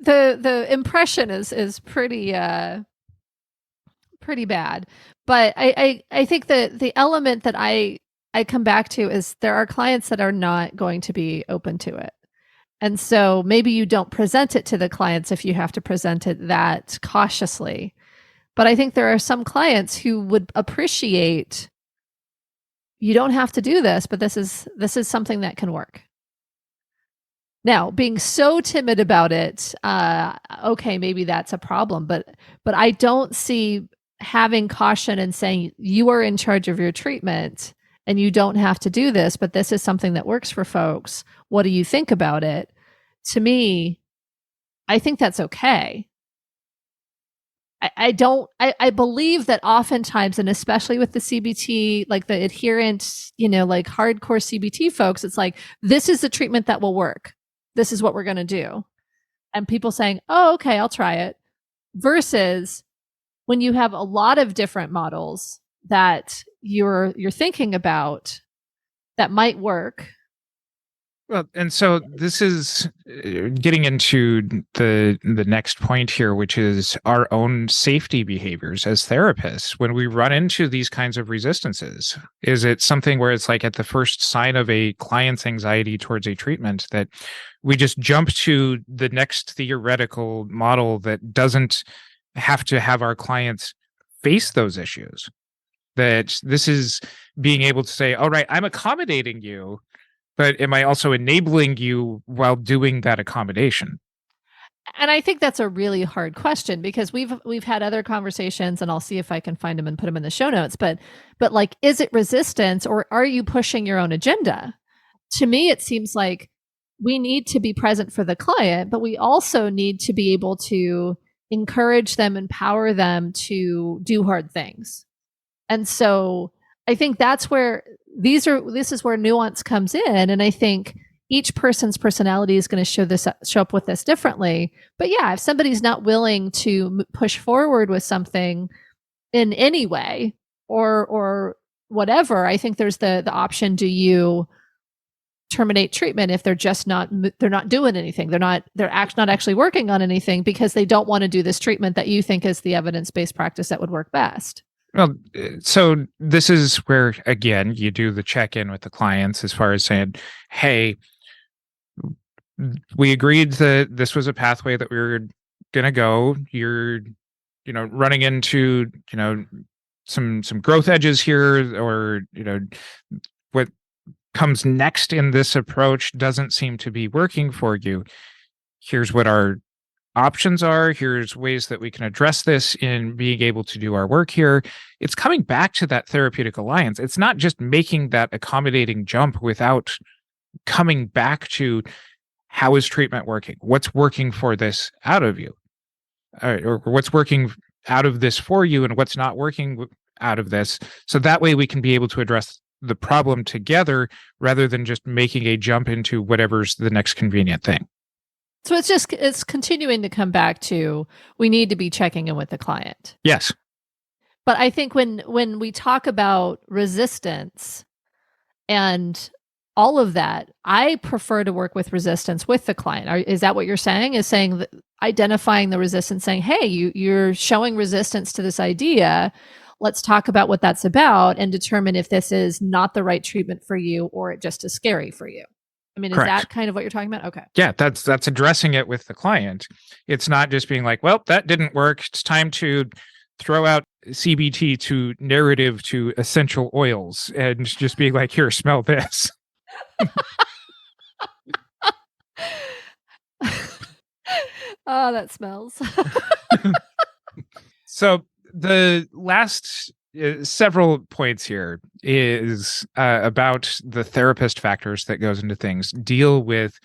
the impression is pretty bad. But I think that the element that I come back to is there are clients that are not going to be open to it. And so maybe you don't present it to the clients if you have to present it that cautiously. But I think there are some clients who would appreciate, you don't have to do this, but this is something that can work. Now, being so timid about it, okay, maybe that's a problem, but I don't see having caution and saying you are in charge of your treatment and you don't have to do this, but this is something that works for folks. What do you think about it? To me, I think that's okay. I believe that oftentimes, and especially with the CBT, like the adherent, like hardcore CBT folks, it's like, this is the treatment that will work. This is what we're going to do. And people saying, oh, okay, I'll try it. Versus when you have a lot of different models that you're thinking about that might work. Well, and so this is getting into the next point here, which is our own safety behaviors as therapists when we run into these kinds of resistances. Is it something where it's like at the first sign of a client's anxiety towards a treatment that we just jump to the next theoretical model that doesn't have to have our clients face those issues? That this is being able to say, all right, I'm accommodating you, but am I also enabling you while doing that accommodation? And I think that's a really hard question because we've had other conversations, and I'll see if I can find them and put them in the show notes. But like, is it resistance or are you pushing your own agenda? To me, it seems like we need to be present for the client, but we also need to be able to encourage them, empower them to do hard things. And so I think that's where this is where nuance comes in. And I think each person's personality is going to show up with this differently. But yeah, if somebody's not willing to push forward with something in any way or whatever, I think there's the option: do you terminate treatment if they're not doing anything? They're not actually working on anything because they don't want to do this treatment that you think is the evidence-based practice that would work best. Well, so this is where, again, you do the check-in with the clients as far as saying, hey, we agreed that this was a pathway that we were going to go. You're, running into, some growth edges here, or, what comes next in this approach doesn't seem to be working for you. Here's what our options are. Here's ways that we can address this in being able to do our work here. It's coming back to that therapeutic alliance. It's not just making that accommodating jump without coming back to, how is treatment working? What's working for this out of you? Or what's working out of this for you, and what's not working out of this? So that way we can be able to address the problem together rather than just making a jump into whatever's the next convenient thing. So it's continuing to come back to, we need to be checking in with the client. Yes. But I think when we talk about resistance and all of that, I prefer to work with resistance with the client. Is that what you're saying? Is saying that identifying the resistance, saying, hey, you're showing resistance to this idea. Let's talk about what that's about and determine if this is not the right treatment for you or it just is scary for you. I mean, Correct. Is that kind of what you're talking about? Okay. Yeah, that's addressing it with the client. It's not just being like, well, that didn't work. It's time to throw out CBT to narrative to essential oils and just being like, here, smell this. Oh, that smells. So the last several points here is about the therapist factors that goes into things, deal with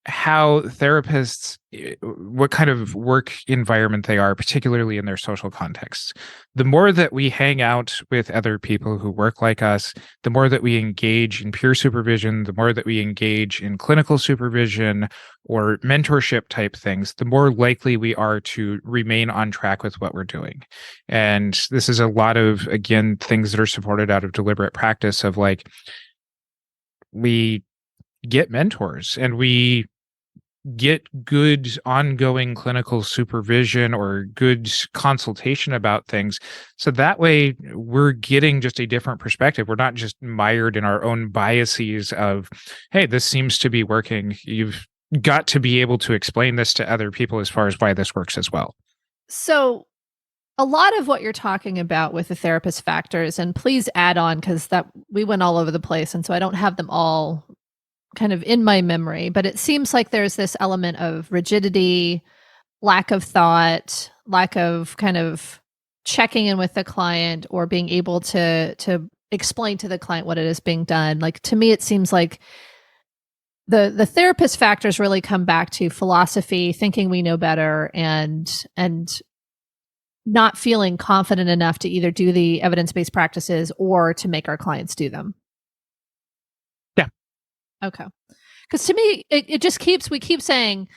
how therapists, what kind of work environment they are, particularly in their social contexts. The more that we hang out with other people who work like us, the more that we engage in peer supervision, the more that we engage in clinical supervision or mentorship type things, the more likely we are to remain on track with what we're doing. And this is a lot of, again, things that are supported out of deliberate practice of like, we get mentors and we get good ongoing clinical supervision or good consultation about things. So that way we're getting just a different perspective. We're not just mired in our own biases of, hey, this seems to be working. You've got to be able to explain this to other people as far as why this works as well. So a lot of what you're talking about with the therapist factors, and please add on because that we went all over the place, and so I don't have them all kind of in my memory, but it seems like there's this element of rigidity, lack of thought, lack of kind of checking in with the client or being able to explain to the client what it is being done. Like, to me, it seems like the therapist factors really come back to philosophy, thinking we know better, and not feeling confident enough to either do the evidence-based practices or to make our clients do them. Yeah. Okay. Because to me, it just we keep saying,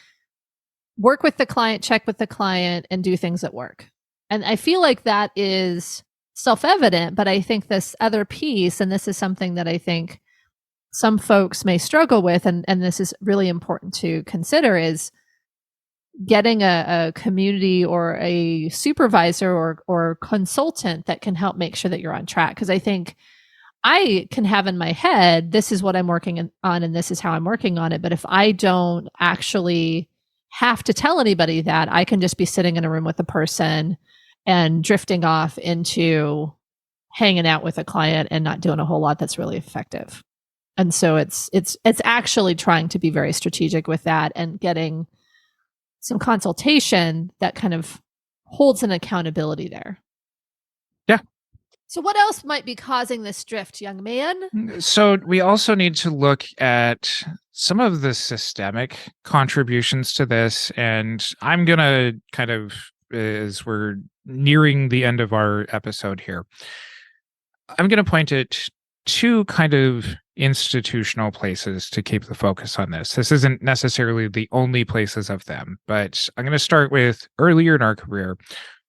work with the client, check with the client, and do things that work. And I feel like that is self-evident, but I think this other piece, and this is something that I think some folks may struggle with, and this is really important to consider, is getting a community or a supervisor or consultant that can help make sure that you're on track. Because I think I can have in my head, this is what I'm working on and this is how I'm working on it. But if I don't actually have to tell anybody that, I can just be sitting in a room with a person and drifting off into hanging out with a client and not doing a whole lot that's really effective. And so it's actually trying to be very strategic with that and getting some consultation that kind of holds an accountability there. Yeah. So what else might be causing this drift, young man? So we also need to look at some of the systemic contributions to this. And I'm going to kind of, as we're nearing the end of our episode here, I'm going to point at two kind of institutional places to keep the focus on this. This isn't necessarily the only places of them, but I'm going to start with earlier in our career.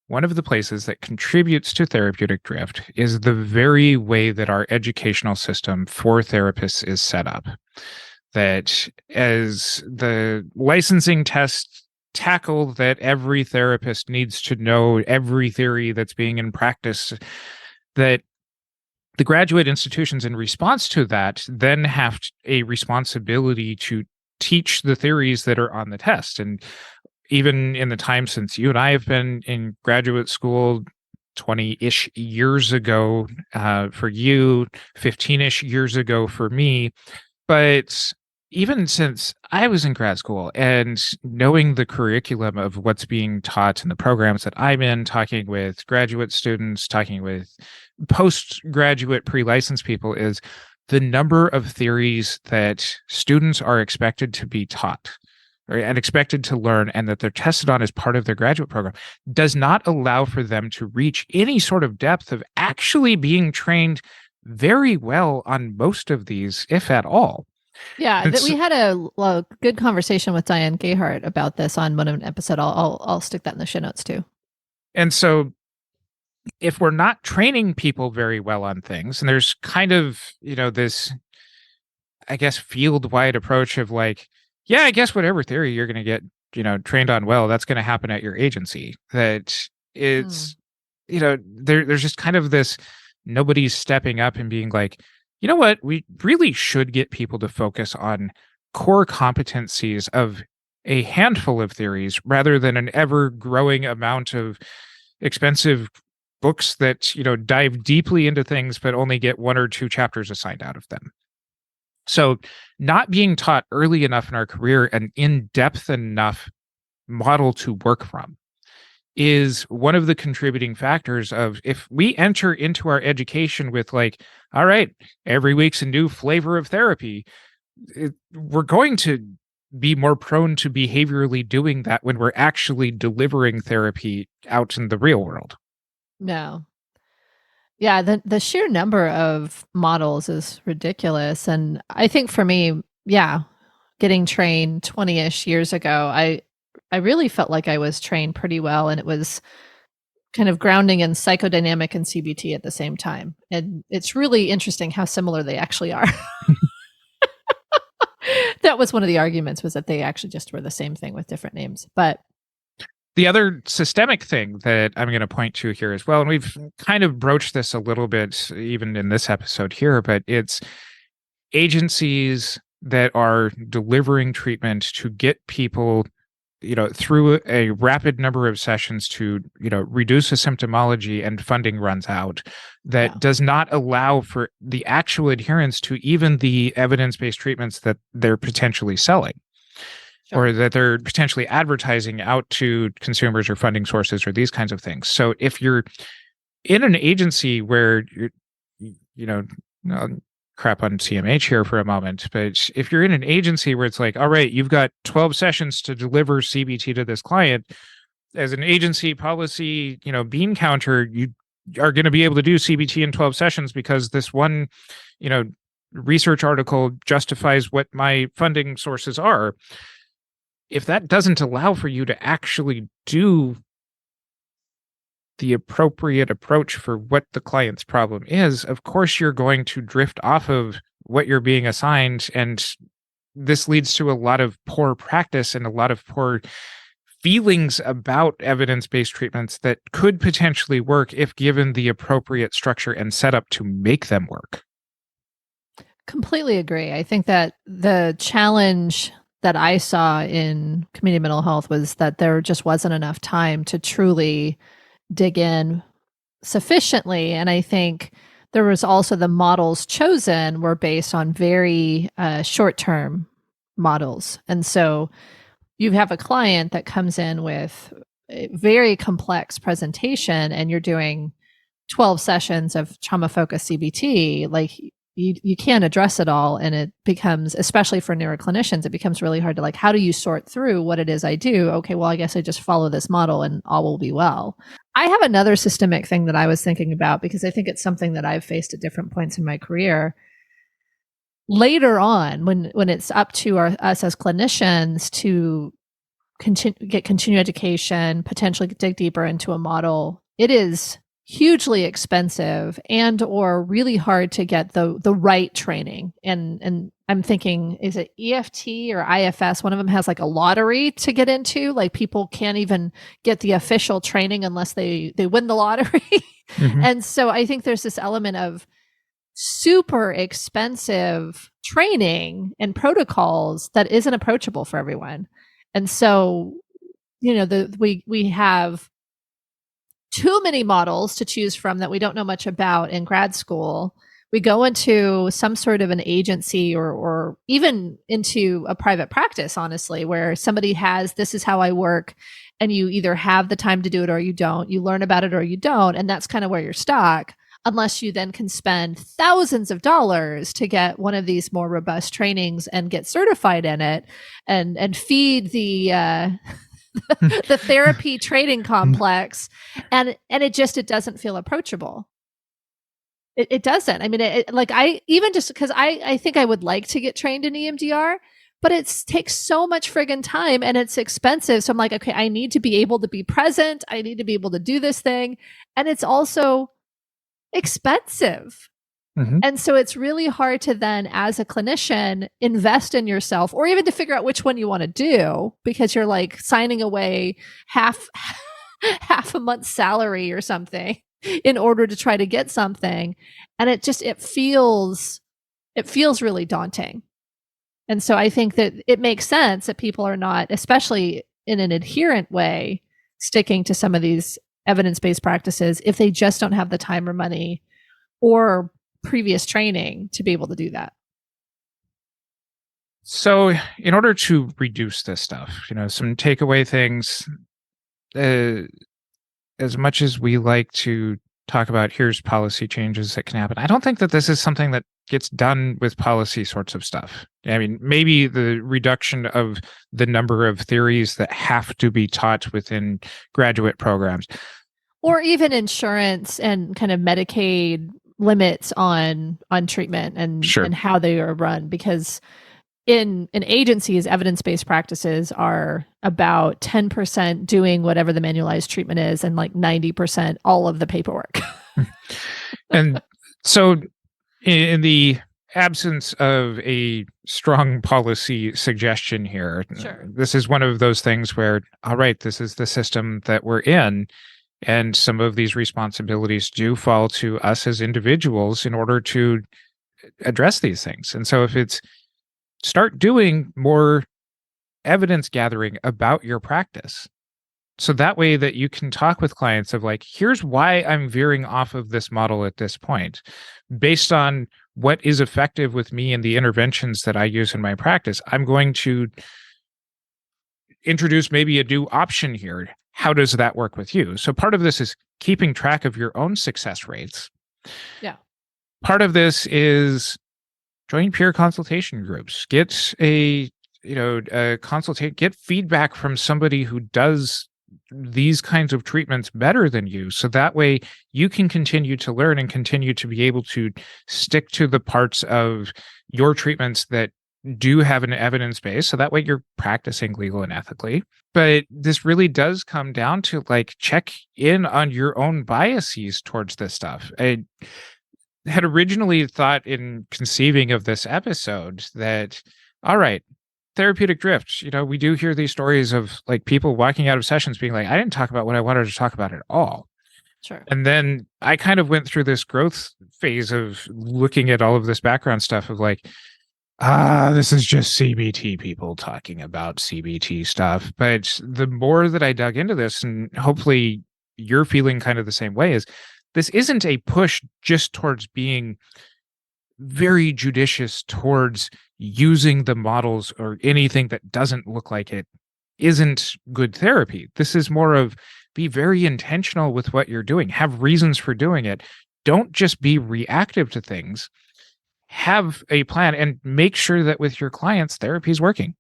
One of the places that contributes to therapeutic drift is the very way that our educational system for therapists is set up. That as the licensing tests tackle that every therapist needs to know every theory that's being in practice, that the graduate institutions in response to that then have a responsibility to teach the theories that are on the test. And even in the time since you and I have been in graduate school, 20-ish years ago for you, 15-ish years ago for me, but even since I was in grad school and knowing the curriculum of what's being taught in the programs that I'm in, talking with graduate students, talking with postgraduate pre-licensed people, is the number of theories that students are expected to be taught and expected to learn and that they're tested on as part of their graduate program does not allow for them to reach any sort of depth of actually being trained very well on most of these, if at all. Yeah, we had a good conversation with Diane Gayhart about this on one of an episode. I'll stick that in the show notes too. And so if we're not training people very well on things, and there's kind of, this, I guess, field-wide approach of like, yeah, I guess whatever theory you're going to get, trained on well, that's going to happen at your agency. That it's, there's just kind of this, nobody's stepping up and being like, you know what, we really should get people to focus on core competencies of a handful of theories rather than an ever-growing amount of expensive books that, dive deeply into things but only get 1 or 2 chapters assigned out of them. So not being taught early enough in our career an in-depth enough model to work from is one of the contributing factors of, if we enter into our education with like, all right, every week's a new flavor of therapy, we're going to be more prone to behaviorally doing that when we're actually delivering therapy out in the real world. No. Yeah, the sheer number of models is ridiculous. And I think for me, getting trained 20-ish years ago, I really felt like I was trained pretty well, and it was kind of grounding in psychodynamic and CBT at the same time. And it's really interesting how similar they actually are. That was one of the arguments, was that they actually just were the same thing with different names. But the other systemic thing that I'm going to point to here as well, and we've kind of broached this a little bit even in this episode here, but it's agencies that are delivering treatment to get people, through a rapid number of sessions to, reduce a symptomology, and funding runs out, that Yeah. does not allow for the actual adherence to even the evidence-based treatments that they're potentially selling, or that they're potentially advertising out to consumers or funding sources or these kinds of things. So if you're in an agency where you're, I'll crap on CMH here for a moment, but if you're in an agency where it's like, all right, you've got 12 sessions to deliver CBT to this client, as an agency policy, bean counter, you are going to be able to do CBT in 12 sessions because this one, research article justifies what my funding sources are. If that doesn't allow for you to actually do the appropriate approach for what the client's problem is, of course you're going to drift off of what you're being assigned. And this leads to a lot of poor practice and a lot of poor feelings about evidence-based treatments that could potentially work if given the appropriate structure and setup to make them work. Completely agree. I think that the challenge that I saw in community mental health was that there just wasn't enough time to truly dig in sufficiently. And I think there was also the models chosen were based on very short-term models. And so you have a client that comes in with a very complex presentation and you're doing 12 sessions of trauma-focused CBT, like you can't address it all. And it becomes, especially for neuroclinicians, it becomes really hard to like, how do you sort through what it is I do? Okay, well, I guess I just follow this model and all will be well. I have another systemic thing that I was thinking about because I think it's something that I've faced at different points in my career. Later on, when it's up to us as clinicians to get continued education, potentially dig deeper into a model, it is hugely expensive and or really hard to get the right training. And I'm thinking, is it EFT or IFS? One of them has like a lottery to get into. Like people can't even get the official training unless they win the lottery. Mm-hmm. And so I think there's this element of super expensive training and protocols that isn't approachable for everyone. And so, we have too many models to choose from that we don't know much about in grad school. We go into some sort of an agency or even into a private practice, honestly, where somebody has, this is how I work, and you either have the time to do it or you don't. You learn about it or you don't. And that's kind of where you're stuck, unless you then can spend thousands of dollars to get one of these more robust trainings and get certified in it and feed the the therapy training complex. And it doesn't feel approachable. It doesn't. I mean, I think I would like to get trained in EMDR, but it takes so much friggin' time and it's expensive. So I'm like, okay, I need to be able to be present. I need to be able to do this thing. And it's also expensive. Mm-hmm. And so it's really hard to then, as a clinician, invest in yourself or even to figure out which one you want to do because you're like signing away half a month's salary or something in order to try to get something. And it feels really daunting. And so I think that it makes sense that people are not, especially in an adherent way, sticking to some of these evidence-based practices if they just don't have the time or money or previous training to be able to do that. So in order to reduce this stuff, some takeaway things, as much as we like to talk about, here's policy changes that can happen, I don't think that this is something that gets done with policy sorts of stuff. I mean, maybe the reduction of the number of theories that have to be taught within graduate programs. Or even insurance and kind of Medicaid limits on treatment and how they are run, because in agencies, evidence-based practices are about 10% doing whatever the manualized treatment is and like 90% all of the paperwork. And so in the absence of a strong policy suggestion here, this is one of those things where, all right, this is the system that we're in. And some of these responsibilities do fall to us as individuals in order to address these things. And so if it's start doing more evidence gathering about your practice. So that way that you can talk with clients of like, here's why I'm veering off of this model at this point, based on what is effective with me and the interventions that I use in my practice. I'm going to introduce maybe a new option here. How does that work with you? So part of this is keeping track of your own success rates. Yeah. Part of this is join peer consultation groups. Get get feedback from somebody who does these kinds of treatments better than you. So that way you can continue to learn and continue to be able to stick to the parts of your treatments that do have an evidence base. So that way you're practicing legal and ethically. But this really does come down to like check in on your own biases towards this stuff. I had originally thought in conceiving of this episode that, all right, therapeutic drift, we do hear these stories of like people walking out of sessions being like, I didn't talk about what I wanted to talk about at all. Sure. And then I kind of went through this growth phase of looking at all of this background stuff of like, this is just CBT people talking about CBT stuff. But the more that I dug into this, and hopefully you're feeling kind of the same way, is this isn't a push just towards being very judicious towards using the models or anything that doesn't look like it isn't good therapy. This is more of be very intentional with what you're doing. Have reasons for doing it. Don't just be reactive to things. Have a plan and make sure that with your clients, therapy is working.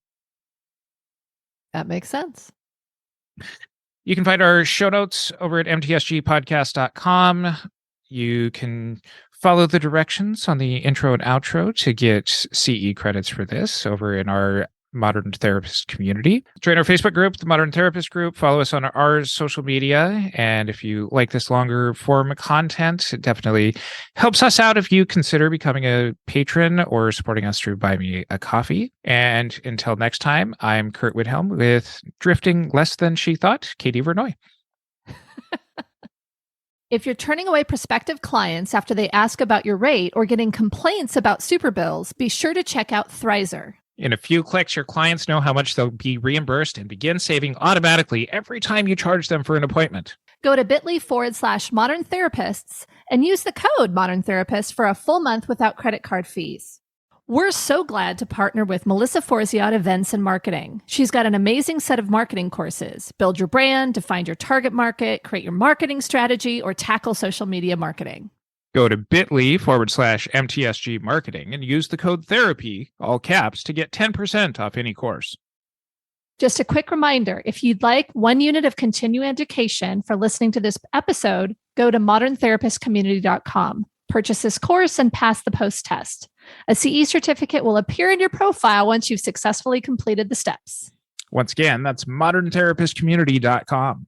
That makes sense. You can find our show notes over at mtsgpodcast.com. You can follow the directions on the intro and outro to get CE credits for this over in our Modern Therapist community. Join our Facebook group, the Modern Therapist group. Follow us on our social media. And if you like this longer form content, it definitely helps us out if you consider becoming a patron or supporting us through Buy Me a Coffee. And until next time, I'm Curt Widhelm with Drifting Less Than She Thought, Katie Vernoy. If you're turning away prospective clients after they ask about your rate or getting complaints about super bills, be sure to check out Thrizer. In a few clicks, your clients know how much they'll be reimbursed and begin saving automatically every time you charge them for an appointment. Go to bit.ly/modern therapists and use the code modern therapist for a full month without credit card fees. We're so glad to partner with Melissa Forziat Events and Marketing. She's got an amazing set of marketing courses. Build your brand, define your target market, create your marketing strategy, or tackle social media marketing. Go to bit.ly/MTSG marketing and use the code therapy, all caps, to get 10% off any course. Just a quick reminder, if you'd like 1 unit of continuing education for listening to this episode, go to moderntherapistcommunity.com. Purchase this course and pass the post test. A CE certificate will appear in your profile once you've successfully completed the steps. Once again, that's moderntherapistcommunity.com.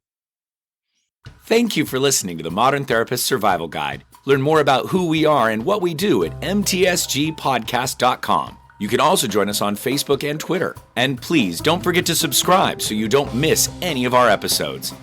Thank you for listening to the Modern Therapist Survival Guide. Learn more about who we are and what we do at mtsgpodcast.com. You can also join us on Facebook and Twitter. And please don't forget to subscribe so you don't miss any of our episodes.